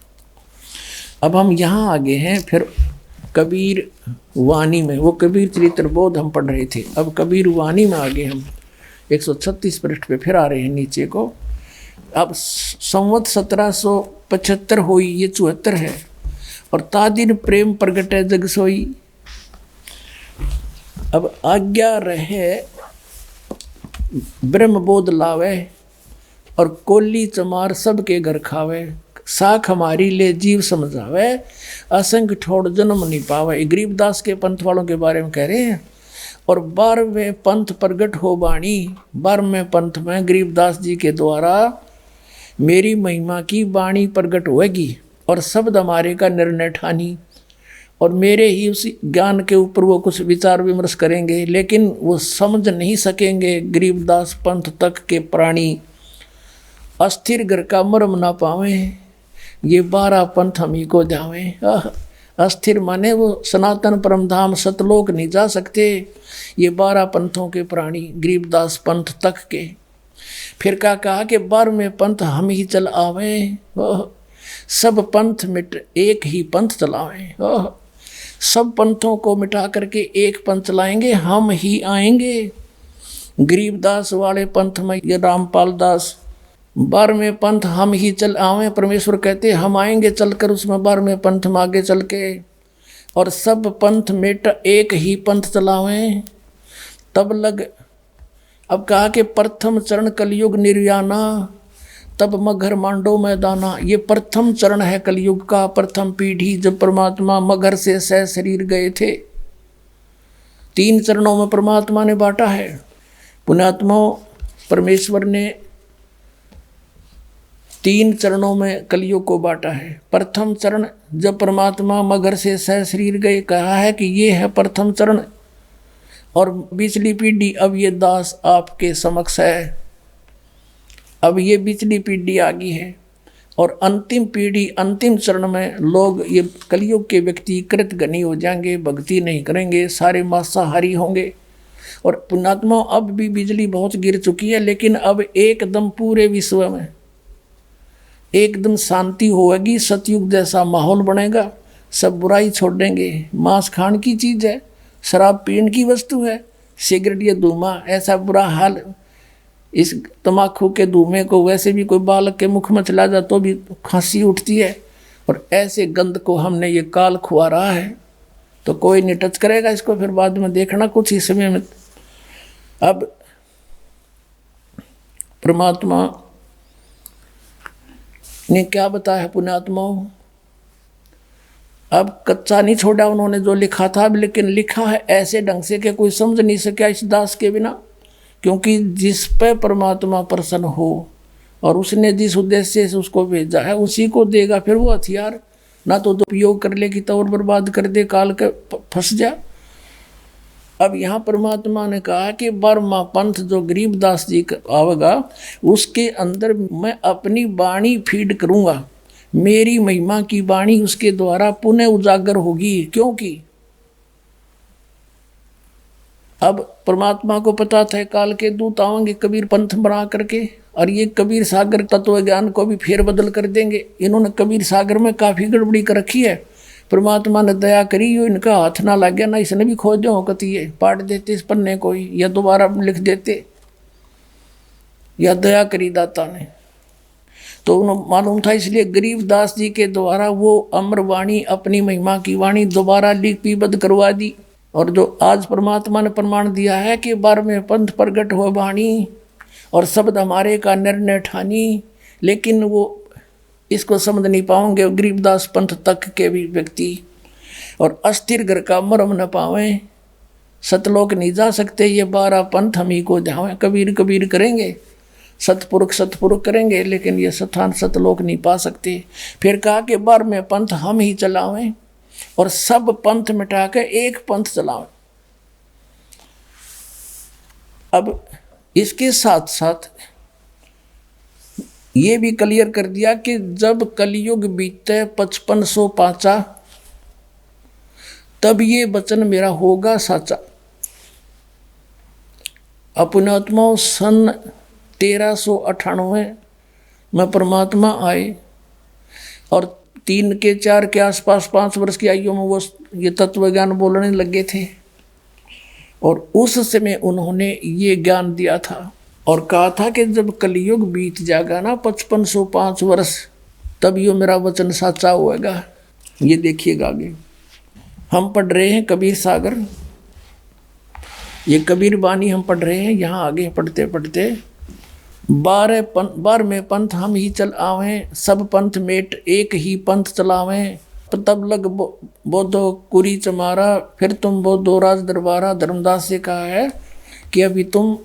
[SPEAKER 2] अब हम यहाँ आगे हैं फिर कबीर वाणी में, वो कबीर चरित्र बोध हम पढ़ रहे थे, अब कबीर वाणी में आगे हम 136 पृष्ठ पे फिर आ रहे हैं नीचे को। अब संवत 1775 हुई, ये 74 है, और तादिन प्रेम प्रगटे जग सोई। अब आज्ञा रहे ब्रह्म बोध लावे, और कोली चमार सबके घर खावे। साख हमारी ले जीव समझावे, असंग ठोड़ जन्म नहीं पावे। गरीबदास के पंथ वालों के बारे में कह रहे हैं। और 12वें पंथ प्रगट हो बाणी, 12वें पंथ में गरीबदास जी के द्वारा मेरी महिमा की वाणी प्रगट होगी, और शब्द हमारे का निर्णय ठानी, और मेरे ही उस ज्ञान के ऊपर वो कुछ विचार विमर्श करेंगे, लेकिन वो समझ नहीं सकेंगे गरीबदास पंथ तक के प्राणी। अस्थिर घर का मर्म ना पावे, ये 12 पंथ हम ही को जावे। अस्थिर माने वो सनातन परमधाम सतलोक नहीं जा सकते, ये 12 पंथों के प्राणी गरीबदास पंथ तक के। फिर क्या कहा कि 12वें पंथ हम ही चल आवे, सब पंथ मिट एक ही पंथ चलावे। सब पंथों को मिटा करके एक पंथ चलाएंगे, हम ही आएंगे। गरीबदास वाले पंथ में ये रामपाल दास, 12वें पंथ हम ही चल आवे, परमेश्वर कहते हम आएंगे चलकर उसमें 12वें पंथ में आगे चल के, और सब पंथ मिट एक ही पंथ चलावें तब लग। अब कहा कि प्रथम चरण कलयुग निर्याना, तब मगर मांडो मैदाना। ये प्रथम चरण है कलयुग का, प्रथम पीढ़ी, जब परमात्मा मगर से सह शरीर गए थे। 3 चरणों में परमात्मा ने बांटा है। पुण्यात्मा परमेश्वर ने 3 चरणों में कलयुग को बांटा है। प्रथम चरण जब परमात्मा मगर से सह शरीर गए, कहा है कि ये है प्रथम चरण, और पिछली पीढ़ी अब ये दास आपके समक्ष है। अब ये पिछली पीढ़ी आ गई है, और अंतिम पीढ़ी अंतिम चरण में लोग, ये कलयुग के व्यक्ति कृतघ्नी हो जाएंगे, भक्ति नहीं करेंगे, सारे मांसाहारी होंगे। और पुण्यात्मा अब भी बिजली बहुत गिर चुकी है, लेकिन अब एकदम पूरे विश्व में एकदम शांति होगी, सतयुग जैसा माहौल बनेगा, सब बुराई छोड़ देंगे। मांस खान की चीज़ है, शराब पीने की वस्तु है, सिगरेट या धुआं ऐसा बुरा हाल। इस तम्बाकू के धुएं को वैसे भी कोई बालक के मुख में चला जाए तो भी खांसी उठती है, और ऐसे गंध को हमने ये काल खुआ रहा है, तो कोई नहीं टच करेगा इसको, फिर बाद में देखना कुछ ही समय में। अब परमात्मा ने क्या बताया पुण्यात्माओं, अब कच्चा नहीं छोड़ा उन्होंने जो लिखा था, लेकिन लिखा है ऐसे ढंग से कि कोई समझ नहीं सका इस दास के बिना। क्योंकि जिस पे परमात्मा प्रसन्न हो और उसने जिस उद्देश्य से उसको भेजा है उसी को देगा फिर वो हथियार, ना तो उपयोग कर ले कि तो और बर्बाद कर दे, काल के फंस जा। अब यहाँ परमात्मा ने कहा कि 12वां पंथ जो गरीबदास जी का आवेगा उसके अंदर मैं अपनी वाणी फीड करूँगा, मेरी महिमा की वाणी उसके द्वारा पुनः उजागर होगी। क्योंकि अब परमात्मा को पता था काल के दूत आएंगे कबीर पंथ बना करके, और ये कबीर सागर तत्व ज्ञान को भी फेर बदल कर देंगे। इन्होंने कबीर सागर में काफ़ी गड़बड़ी कर रखी है, परमात्मा ने दया करी, यो इनका हाथ ना लग गया, ना इसने भी खोज दो कती है, पाट देते इस पन्ने को ही, या दोबारा लिख देते, या दया करी दाता ने। तो उन्हें मालूम था, इसलिए गरीबदास जी के द्वारा वो अमर वाणी, अपनी महिमा की वाणी दोबारा लिपिबद्ध करवा दी। और जो आज परमात्मा ने प्रमाण दिया है कि 12वें पंथ प्रगट हो वाणी, और शब्द हमारे का निर्णय ठानी, लेकिन वो इसको समझ नहीं पाओगे। गरीबदास पंथ तक के भी व्यक्ति और अस्थिर घर का मरम न पावे, सतलोक नहीं जा सकते। ये 12 पंथ हम ही को जावे, कबीर कबीर करेंगे, सतपुरुष सतपुरुष करेंगे, लेकिन ये स्थान सतलोक नहीं पा सकते। फिर कहा कि 12वें पंथ हम ही चलावें और सब पंथ मिटा के एक पंथ चलावें। अब इसके साथ साथ ये भी क्लियर कर दिया कि जब कलयुग बीते 5500 पाचा, तब ये वचन मेरा होगा साचा। अपने आत्मा सन 1398 में परमात्मा आए और 3 के 4 के आसपास 5 वर्ष की आयु में वो ये तत्व ज्ञान बोलने लगे थे और उस समय उन्होंने ये ज्ञान दिया था और कहा था कि जब कलयुग बीत जाएगा ना 5505 वर्ष, तब ये मेरा वचन साचा होएगा। ये देखिएगा आगे हम पढ़ रहे हैं कबीर सागर, ये कबीर बानी हम पढ़ रहे हैं। यहाँ आगे पढ़ते पढ़ते 12वें पंथ हम ही चल आवें, सब पंथ मेट एक ही पंथ चलावें। तब लग बोधो कुरी चमारा, फिर तुम बोधो राज दरबारा। धर्मदास से कहा है कि अभी तुम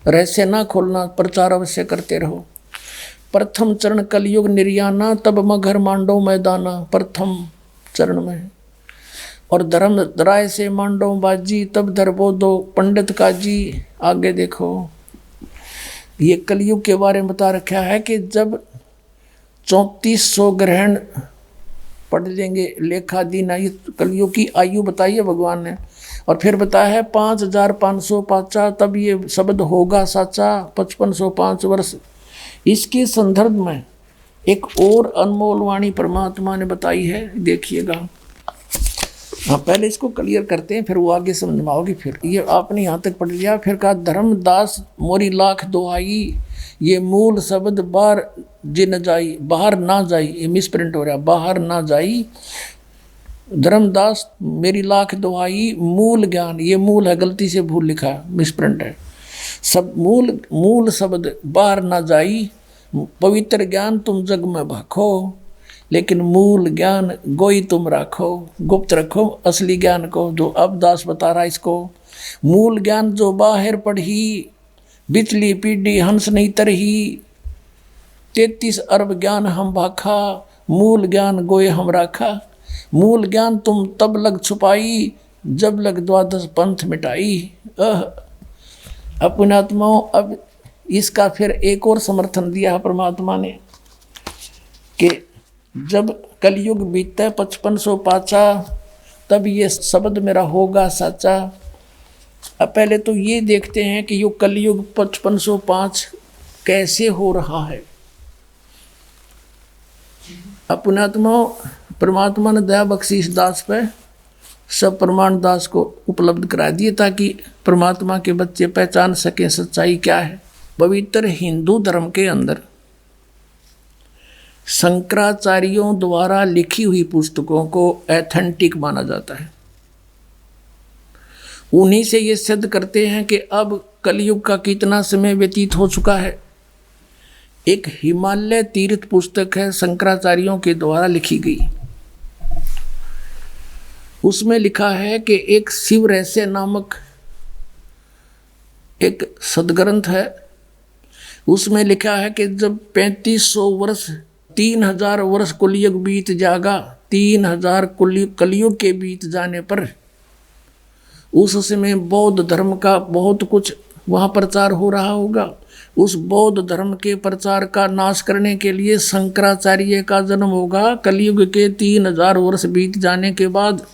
[SPEAKER 2] रहस्य ना खोलना, प्रचार अवश्य करते रहो। प्रथम चरण कलयुग निर्याना, तब मगर मांडो मैदाना। प्रथम चरण में और धर्म राय से मांडो बाजी, तब धरबो दो पंडित काजी। आगे देखो ये कलयुग के बारे में बता रखा है कि जब 3400 ग्रहण पढ़ लेंगे लेखा दिन आई, कलयुग की आयु बताई है भगवान ने। और फिर बताया है 5500 पाचा, तब ये शब्द होगा साचा। 5505 वर्ष। इसके संदर्भ में एक और अनमोल वाणी परमात्मा ने बताई है, देखिएगा। हाँ पहले इसको क्लियर करते हैं, फिर वो आगे समझ में आओगी। फिर ये आपने यहाँ तक पढ़ लिया। फिर कहा धर्मदास मोरी लाख दुहाई, ये मूल शब्द बाहर जिन जाई, बाहर ना जाई। ये मिसप्रिंट हो रहा है, बाहर ना जाई। धर्मदास मेरी लाख दुहाई, मूल ज्ञान, ये मूल है, गलती से भूल लिखा है, मिसप्रिंट है। सब मूल शब्द बाहर ना जाई। पवित्र ज्ञान तुम जग में भाखो, लेकिन मूल ज्ञान गोई तुम राखो, गुप्त रखो असली ज्ञान को। जो अब दास बता रहा इसको, मूल ज्ञान जो बाहर पढ़ी, बिचली पीढ़ी हंस नहीं तरही। 33 अरब ज्ञान हम भाखा, मूल ज्ञान गोए हम राखा। मूल ज्ञान तुम तब लग छुपाई, जब लग 12 पंथ मिटाई। अपने आत्माओं, अब इसका फिर एक और समर्थन दिया है परमात्मा ने कि जब कलयुग बीतता है 5500 पाचा, तब ये शब्द मेरा होगा साचा। अब पहले तो ये देखते हैं कि ये कलयुग 5505 कैसे हो रहा है। अपने आत्मा परमात्मा ने दया बख्शी इस दास पे सब प्रमाण दास को उपलब्ध करा दिए, ताकि परमात्मा के बच्चे पहचान सकें सच्चाई क्या है। पवित्र हिंदू धर्म के अंदर शंकराचार्यों द्वारा लिखी हुई पुस्तकों को एथेंटिक माना जाता है। उन्हीं से ये सिद्ध करते हैं कि अब कलयुग का कितना समय व्यतीत हो चुका है। एक हिमालय तीर्थ पुस्तक है, शंकराचार्यों के द्वारा लिखी गई। उसमें लिखा है कि एक शिव रहस्य नामक एक सदग्रंथ है। उसमें लिखा है कि जब 3500 वर्ष 3000 वर्ष कलयुग बीत जाएगा, 3000 कलयुग के बीत जाने पर उस समय बौद्ध धर्म का बहुत कुछ वहाँ प्रचार हो रहा होगा। उस बौद्ध धर्म के प्रचार का नाश करने के लिए शंकराचार्य का जन्म होगा कलयुग के 3000 वर्ष बीत जाने के बाद।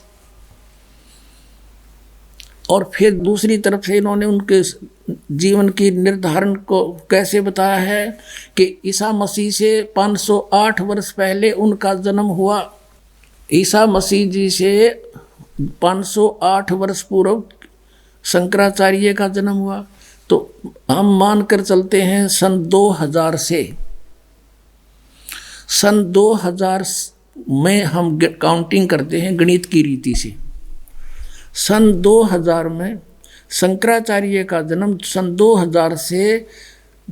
[SPEAKER 2] और फिर दूसरी तरफ से इन्होंने उनके जीवन की निर्धारण को कैसे बताया है कि ईसा मसीह से 508 वर्ष पहले उनका जन्म हुआ। ईसा मसीह जी से 508 वर्ष पूर्व शंकराचार्य का जन्म हुआ। तो हम मानकर चलते हैं सन 2000 से, सन 2000 में हम काउंटिंग करते हैं गणित की रीति से। सन 2000 में शंकराचार्य का जन्म सन 2000 से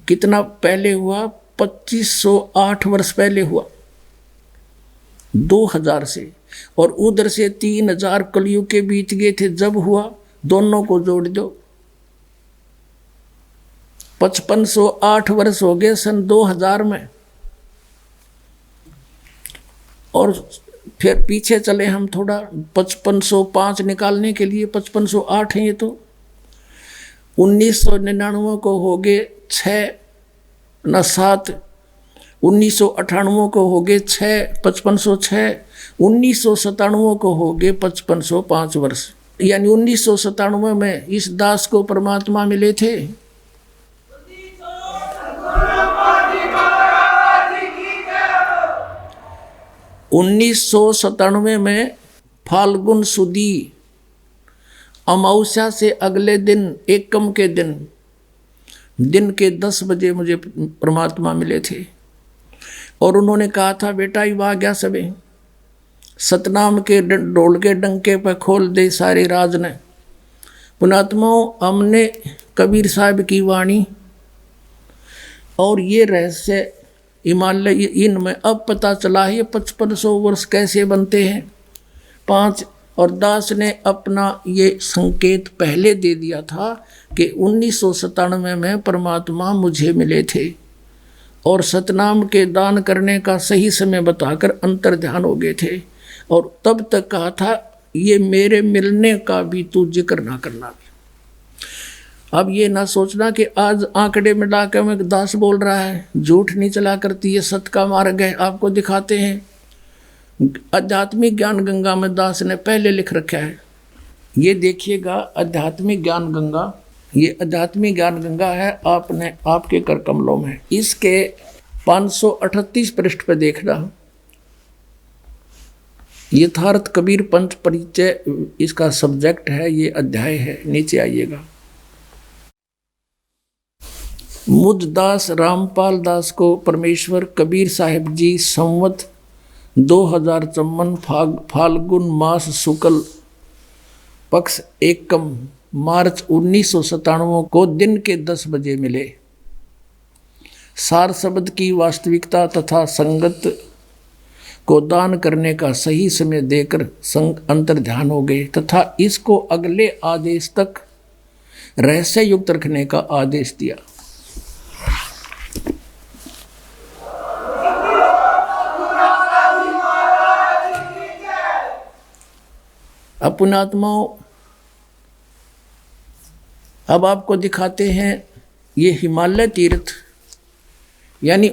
[SPEAKER 2] कितना पहले हुआ, 2508 वर्ष पहले हुआ 2000 से, और उधर से 3000 कलयुग के बीत गए थे जब हुआ। दोनों को जोड़ दो, 5508 वर्ष हो गए सन 2000 में। और फिर पीछे चले हम थोड़ा, 5505 निकालने के लिए 5508 है ये तो। 1999 को हो गए 6 न 7, 1998 को हो गए 6, 5506, 1997 को हो गए 5505 वर्ष। यानी 1997 में इस दास को परमात्मा मिले थे। उन्नीस में फाल्गुन सुदी अमावस्या से अगले दिन एकम के दिन के 10 बजे मुझे परमात्मा मिले थे। और उन्होंने कहा था, बेटा ये आ गया सबे, सतनाम के ढोल के डंके पर खोल दे सारे राज ने। पुणात्माओं, हमने कबीर साहब की वाणी और ये रहस्य हिमालय इनमें अब पता चला है 5500 वर्ष कैसे बनते हैं 5। और दास ने अपना ये संकेत पहले दे दिया था कि 1997 में परमात्मा मुझे मिले थे और सतनाम के दान करने का सही समय बताकर अंतर ध्यान हो गए थे। और तब तक कहा था ये मेरे मिलने का भी तू जिक्र ना करना। अब ये ना सोचना कि आज आंकड़े में डाके में दास बोल रहा है, झूठ नहीं चला करती, ये सत्य का मार्ग है। आपको दिखाते हैं, आध्यात्मिक ज्ञान गंगा में दास ने पहले लिख रखा है। ये देखिएगा आध्यात्मिक ज्ञान गंगा, ये आध्यात्मिक ज्ञान गंगा है आपने आपके कर कमलों में। इसके 538 पृष्ठ पर देखना, यथार्थ कबीर पंथ परिचय इसका सब्जेक्ट है, ये अध्याय है। नीचे आइएगा। मुझ दास रामपाल दास को परमेश्वर कबीर साहिब जी संवत 2054 फाल्गुन मास शुक्ल पक्ष एकम मार्च 1997 को दिन के 10 बजे मिले। सार शब्द की वास्तविकता तथा संगत को दान करने का सही समय देकर अंतर ध्यान हो गए तथा इसको अगले आदेश तक रहस्य युक्त रखने का आदेश दिया। पुणात्माओं, अब आपको दिखाते हैं ये हिमालय तीर्थ, यानी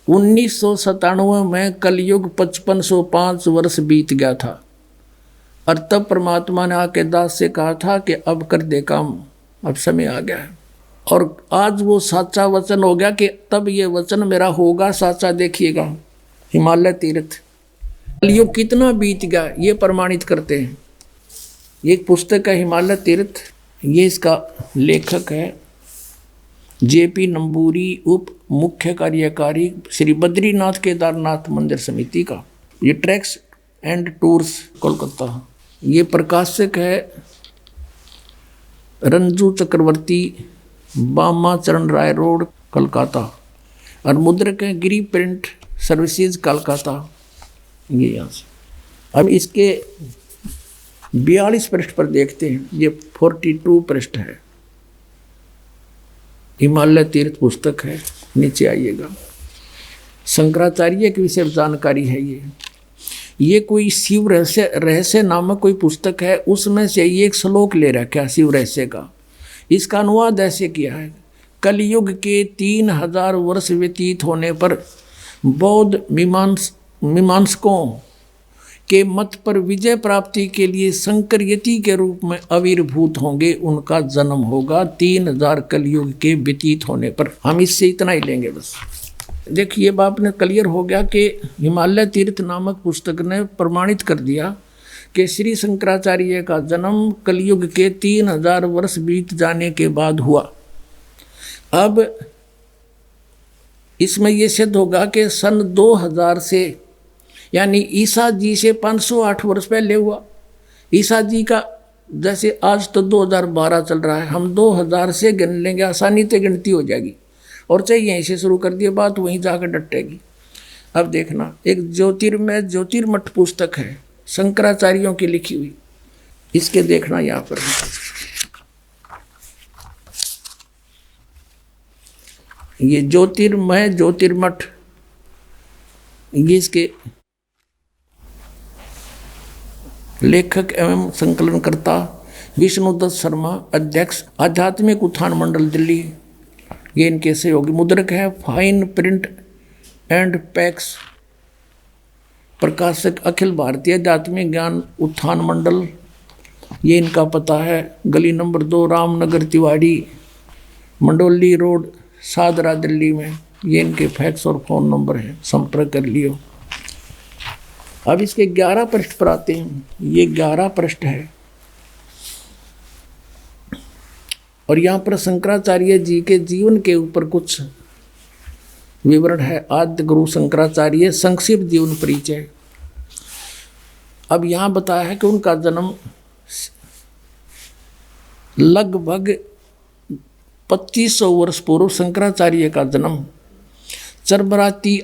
[SPEAKER 2] 1997 में कलयुग 5505 वर्ष बीत गया था। और तब परमात्मा ने आके दास से कहा था कि अब कर दे काम, अब समय आ गया है। और आज वो साचा वचन हो गया कि तब ये वचन मेरा होगा साचा। देखिएगा हिमालय तीर्थ, कलयुग कितना बीत गया ये प्रमाणित करते हैं। एक पुस्तक है हिमालय तीर्थ, ये इसका लेखक है JP नंबूरी, उप मुख्य कार्यकारी श्री बद्रीनाथ केदारनाथ मंदिर समिति का। ये ट्रैक्स एंड टूर्स कोलकाता। ये प्रकाशक है रंजू चक्रवर्ती, बामा चरण राय रोड कोलकाता। और मुद्रक है गिरी प्रिंट सर्विसेज कोलकाता। ये यहाँ से। अब इसके 42 पृष्ठ पर देखते हैं, ये 42 पृष्ठ है, हिमालय तीर्थ पुस्तक है। नीचे आइएगा। शंकराचार्य के विषय जानकारी है। ये कोई शिव रहस्य नामक कोई पुस्तक है, उसमें से ये एक श्लोक ले रखा है शिव रहस्य का। इसका अनुवाद ऐसे किया है, कलयुग के 3000 वर्ष व्यतीत होने पर बौद्ध मीमांसकों के मत पर विजय प्राप्ति के लिए शंकर यति के रूप में आविर्भूत होंगे, उनका जन्म होगा 3000 कलयुग के व्यतीत होने पर। हम इससे इतना ही लेंगे बस। देखिए बाप ने क्लियर हो गया कि हिमालय तीर्थ नामक पुस्तक ने प्रमाणित कर दिया कि श्री शंकराचार्य का जन्म कलयुग के 3000 वर्ष बीत जाने के बाद हुआ। अब इसमें यह सिद्ध होगा कि सन 2000 से, यानी ईसा जी से 508 वर्ष पहले हुआ। ईसा जी का जैसे आज तो 2012 चल रहा है, हम 2000 से गिन लेंगे, आसानी से गिनती हो जाएगी। और चाहे यहीं से शुरू कर दिए बात वहीं जाकर डटेगी। अब देखना, एक ज्योतिर्मय ज्योतिर्मठ पुस्तक है शंकराचार्यों की लिखी हुई, इसके देखना यहाँ पर ये ज्योतिर्मय ज्योतिर्मठ, ये इसके लेखक एवं संकलनकर्ता विष्णुदत्त शर्मा, अध्यक्ष आध्यात्मिक उत्थान मंडल दिल्ली, ये इनके सहयोगी। मुद्रक है फाइन प्रिंट एंड पैक्स, प्रकाशक अखिल भारतीय आध्यात्मिक ज्ञान उत्थान मंडल, ये इनका पता है गली नंबर 2 रामनगर तिवाड़ी, मंडोली रोड, सादरा, दिल्ली में। ये इनके फैक्स और फ़ोन नंबर है, संपर्क कर लियो। अब इसके 11 पृष्ठ पर आते हैं। ये 11 पृष्ठ है और यहाँ पर शंकराचार्य जी के जीवन के ऊपर कुछ विवरण है। आद्य गुरु शंकराचार्य संक्षिप्त जीवन परिचय। अब यहाँ बताया है कि उनका जन्म लगभग 2500 वर्ष पूर्व, शंकराचार्य का जन्म चरबराती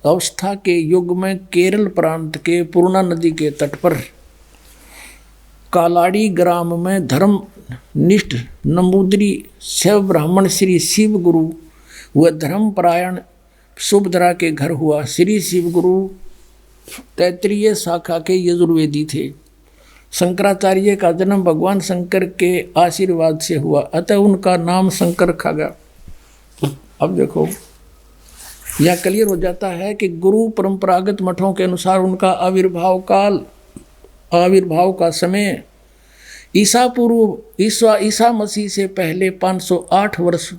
[SPEAKER 2] अवस्था के युग में केरल प्रांत के पूर्णा नदी के तट पर कालाड़ी ग्राम में धर्मनिष्ठ नंबूदरी शैव ब्राह्मण श्री शिव गुरु व धर्मपरायण सुभद्रा के घर हुआ। श्री शिव गुरु तैत्रीय शाखा के यजुर्वेदी थे। शंकराचार्य का जन्म भगवान शंकर के आशीर्वाद से हुआ, अतः उनका नाम शंकर रखा गया। अब देखो यह क्लियर हो जाता है कि गुरु परंपरागत मठों के अनुसार उनका आविर्भाव का समय ईसा मसीह से पहले 508 वर्ष,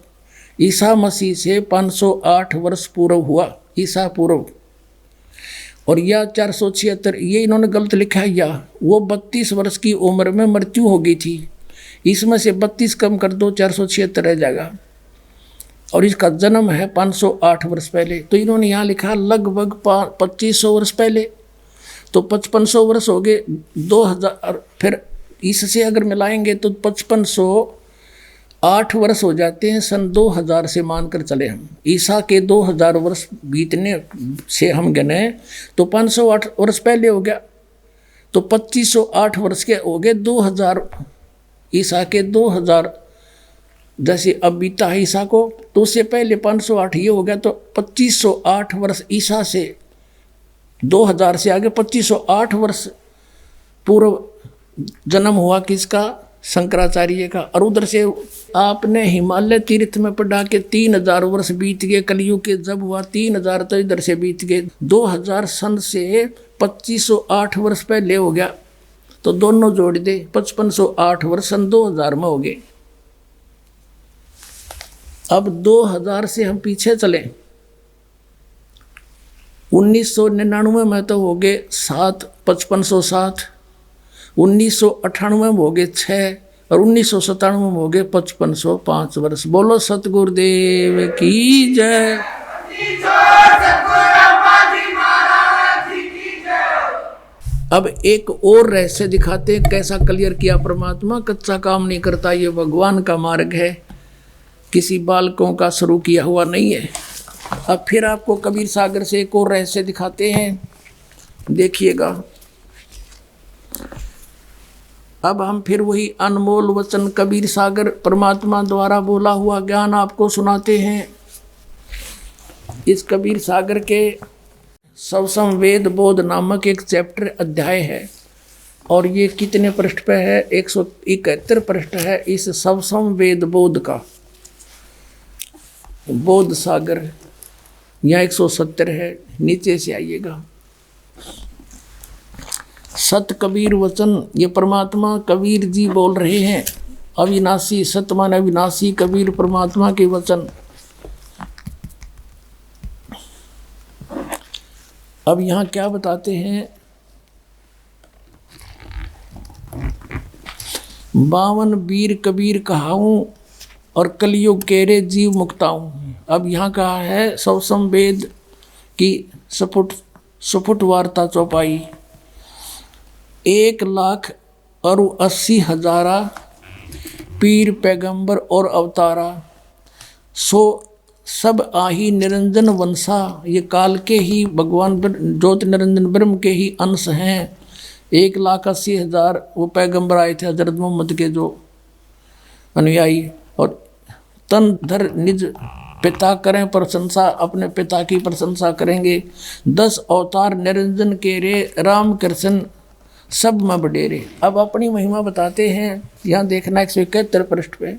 [SPEAKER 2] ईसा मसीह से 508 वर्ष पूर्व हुआ, ईसा पूर्व। और यह 476, ये इन्होंने गलत लिखा है, या वो 32 वर्ष की उम्र में मृत्यु हो गई थी। इसमें से 32 कम कर दो, 476 रह जाएगा। और इसका जन्म है 508 वर्ष पहले। तो इन्होंने यहाँ लिखा लगभग 2500 वर्ष पहले, तो 5500 वर्ष हो गए 2000, फिर इससे अगर मिलाएंगे तो 5508 वर्ष हो जाते हैं सन 2000 से मानकर चले हम। ईसा के 2000 वर्ष बीतने से हम गने तो 508 वर्ष पहले हो गया, तो 2508 वर्ष के हो गए 2000, ईसा के 2000 जैसे अब बीता है ईसा को, तो उससे पहले 508 ये हो गया, तो 2508 वर्ष ईसा से 2000 से आगे 2508 वर्ष पूर्व जन्म हुआ किसका? शंकराचार्य का। और उधर से आपने हिमालय तीर्थ में पढ़ा के 3000 वर्ष बीत गए, कलयुग के जब हुआ 3000 तो इधर से बीत गए 2000 सन से 2508 वर्ष पहले हो गया, तो दोनों जोड़ दे 5508 वर्ष सन 2000 में हो गए। अब 2000 से हम पीछे चले, 1999 में तो हो गए 7, 5507, 1998 में हो गए 6 और 1997 में हो गए 5505 वर्ष। बोलो सतगुरुदेव की जय। अब एक और रहस्य दिखाते हैं, कैसा क्लियर किया परमात्मा। कच्चा काम नहीं करता, ये भगवान का मार्ग है, किसी बालकों का शुरू किया हुआ नहीं है। अब फिर आपको कबीर सागर से एक और रहस्य दिखाते हैं, देखिएगा। अब हम फिर वही अनमोल वचन कबीर सागर परमात्मा द्वारा बोला हुआ ज्ञान आपको सुनाते हैं। इस कबीर सागर के सवसम वेद बोध नामक एक चैप्टर अध्याय है, और ये कितने पृष्ठ पे है? 171 पृष्ठ है इस सवसम वेद बोध का। बोध सागर यहाँ 170 है, नीचे से आइएगा। सत कबीर वचन, ये परमात्मा कबीर जी बोल रहे हैं। अविनाशी, सत माने अविनाशी, कबीर परमात्मा के वचन। अब यहाँ क्या बताते हैं? 52 वीर कबीर कहाऊं और कलयुग केरे जीव मुक्ताऊं। अब यहाँ कहा है सवसम वेद की सफुट वार्ता चौपाई। 1,80,000 पीर पैगंबर और अवतारा, सो सब आही निरंजन वंशा, ये काल के ही भगवान ज्योति निरंजन ब्रह्म के ही अंश हैं। 1,80,000 वो पैगंबर आए थे हजरत मोहम्मद के जो अनुयायी, और तन धर निज पिता करें प्रशंसा, अपने पिता की प्रशंसा करेंगे। 10 अवतार निरंजन के रे, राम कृष्ण सब में बडेरे। अब अपनी महिमा बताते हैं। यहाँ देखना 171 पृष्ठ पे,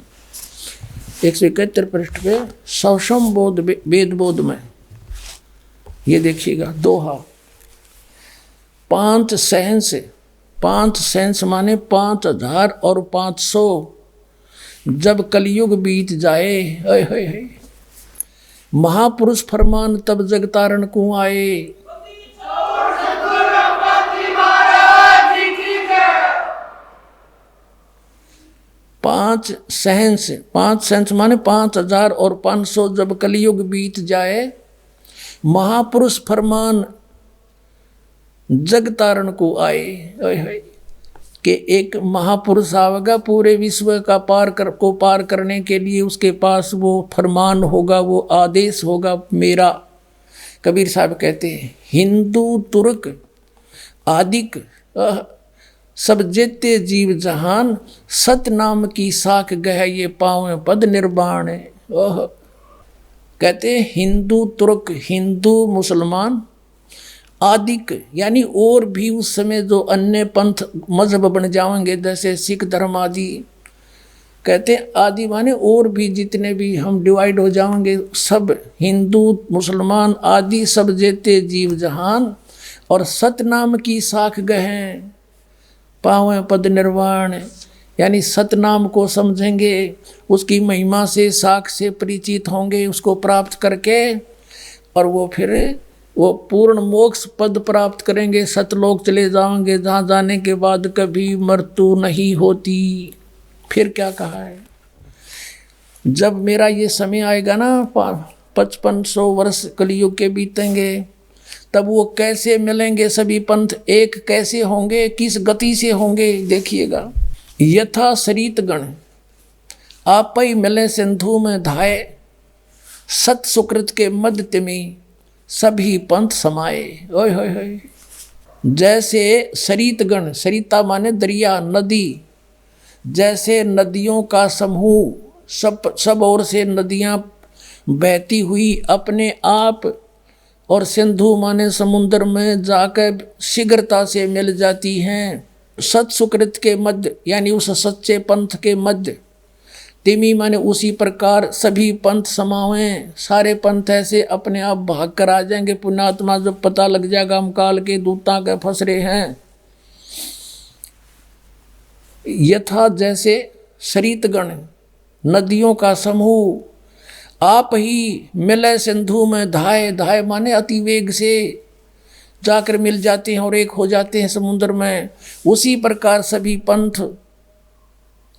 [SPEAKER 2] 171 पृष्ठ पे सौषम बोध वेद बोध में ये देखिएगा दोहा। 5 सहंस, 5 सहंस माने 5,000 और 500, जब कलयुग बीत जाए, हाय हाय हाय, महापुरुष फरमान तब जगतारण को आए। 5 सहंस, 5 सहंस माने 5,000 और 500, जब कलयुग बीत जाए, महापुरुष फरमान जगतारण को आए। कि एक महापुरुष आवेगा पूरे विश्व का पार करने के लिए, उसके पास वो फरमान होगा, वो आदेश होगा मेरा। कबीर साहब कहते हैं हिंदू तुर्क आदिक सब जेते जीव जहान, सतनाम की साख गह ये पाँव पद निर्वाण। कहते हैं हिंदू तुर्क, हिंदू मुसलमान आदिक यानी और भी उस समय जो अन्य पंथ मजहब बन जाएंगे जैसे सिख धर्म आदि, कहते हैं आदि माने और भी जितने भी हम डिवाइड हो जाएंगे, सब हिंदू मुसलमान आदि सब जेते जीव जहान, और सतनाम की साख गहें पावें पद निर्वाण। यानी सतनाम को समझेंगे, उसकी महिमा से साख से परिचित होंगे, उसको प्राप्त करके, और वो फिर वो पूर्ण मोक्ष पद प्राप्त करेंगे, सतलोक चले जाएंगे, जहाँ जाने के बाद कभी मृत्यु नहीं होती। फिर क्या कहा है, जब मेरा ये समय आएगा ना 5500 वर्ष कलयुग के बीतेंगे, तब वो कैसे मिलेंगे सभी पंथ, एक कैसे होंगे, किस गति से होंगे, देखिएगा। यथा सरित गण आप ही मिले सिंधु में धाये, सत सुकृत के मध्य में सभी पंथ समाये। ओए होए होए, जैसे सरित गण, सरिता माने दरिया नदी, जैसे नदियों का समूह, सब ओर से नदियाँ बहती हुई अपने आप, और सिंधु माने समुद्र में जाकर शीघ्रता से मिल जाती हैं। सत सुकृत के मध्य यानी उस सच्चे पंथ के मध्य, तिमी माने उसी प्रकार सभी पंथ समावें, सारे पंथ ऐसे अपने आप भाग कर आ जाएंगे। पुण्यात्मा जब पता लग जाएगा हम काल के दूता के फंस रहे हैं। यथा जैसे सरितगण नदियों का समूह, आप ही मिले सिंधु में धाये, धाये माने अति वेग से जाकर मिल जाते हैं और एक हो जाते हैं समुद्र में। उसी प्रकार सभी पंथ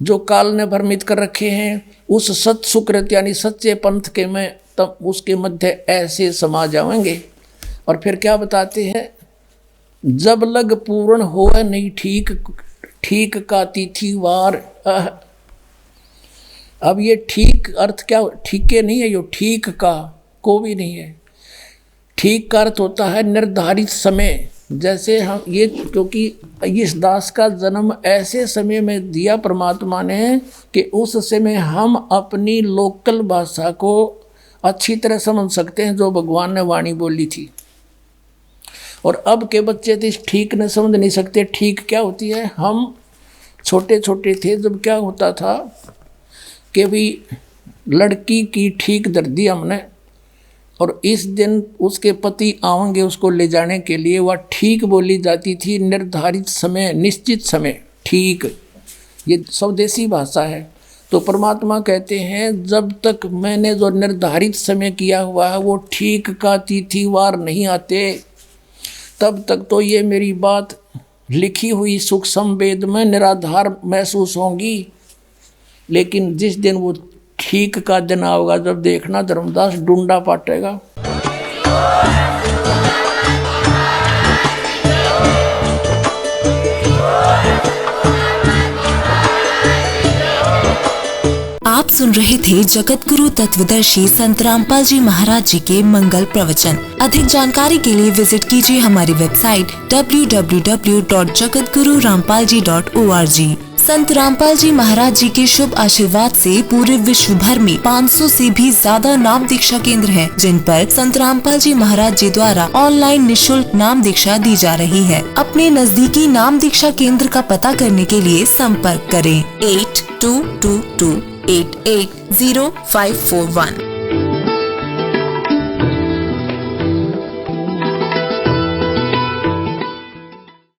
[SPEAKER 2] जो काल ने भ्रमित कर रखे हैं, उस सत सुकृत यानी सच्चे पंथ के में तब उसके मध्य ऐसे समा जाएंगे। और फिर क्या बताते हैं, जब लग पूर्ण हो नहीं ठीक, ठीक का तिथि वार। अब ये ठीक अर्थ क्या, ठीके नहीं है, यो ठीक का को भी नहीं है। ठीक का अर्थ होता है निर्धारित समय। जैसे हम ये, क्योंकि इस दास का जन्म ऐसे समय में दिया परमात्मा ने कि उस समय हम अपनी लोकल भाषा को अच्छी तरह समझ सकते हैं जो भगवान ने वाणी बोली थी। और अब के बच्चे तो इस ठीक न समझ नहीं सकते। ठीक क्या होती है, हम छोटे छोटे थे जब क्या होता था कि भी लड़की की ठीक धर दी हमने, और इस दिन उसके पति आएंगे उसको ले जाने के लिए, वह ठीक बोली जाती थी। निर्धारित समय, निश्चित समय, ठीक, ये स्वदेशी भाषा है। तो परमात्मा कहते हैं जब तक मैंने जो निर्धारित समय किया हुआ है वो ठीक का तिथिवार नहीं आते, तब तक तो ये मेरी बात लिखी हुई सूक्ष्म वेद में निराधार महसूस होंगी। लेकिन जिस दिन वो ठीक का दिन आओगा, जब देखना धर्मदास डूंडा पाटेगा।
[SPEAKER 3] आप सुन रहे थे जगत गुरु तत्वदर्शी संत रामपाल जी महाराज जी के मंगल प्रवचन। अधिक जानकारी के लिए विजिट कीजिए हमारी वेबसाइट www.jagatgururampalji.org। संत रामपाल जी महाराज जी के शुभ आशीर्वाद से पूरे विश्व भर में 500 से भी ज्यादा नाम दीक्षा केंद्र हैं, जिन पर संत रामपाल जी महाराज जी द्वारा ऑनलाइन निशुल्क नाम दीक्षा दी जा रही है। अपने नजदीकी नाम दीक्षा केंद्र का पता करने के लिए संपर्क करें 8222880541।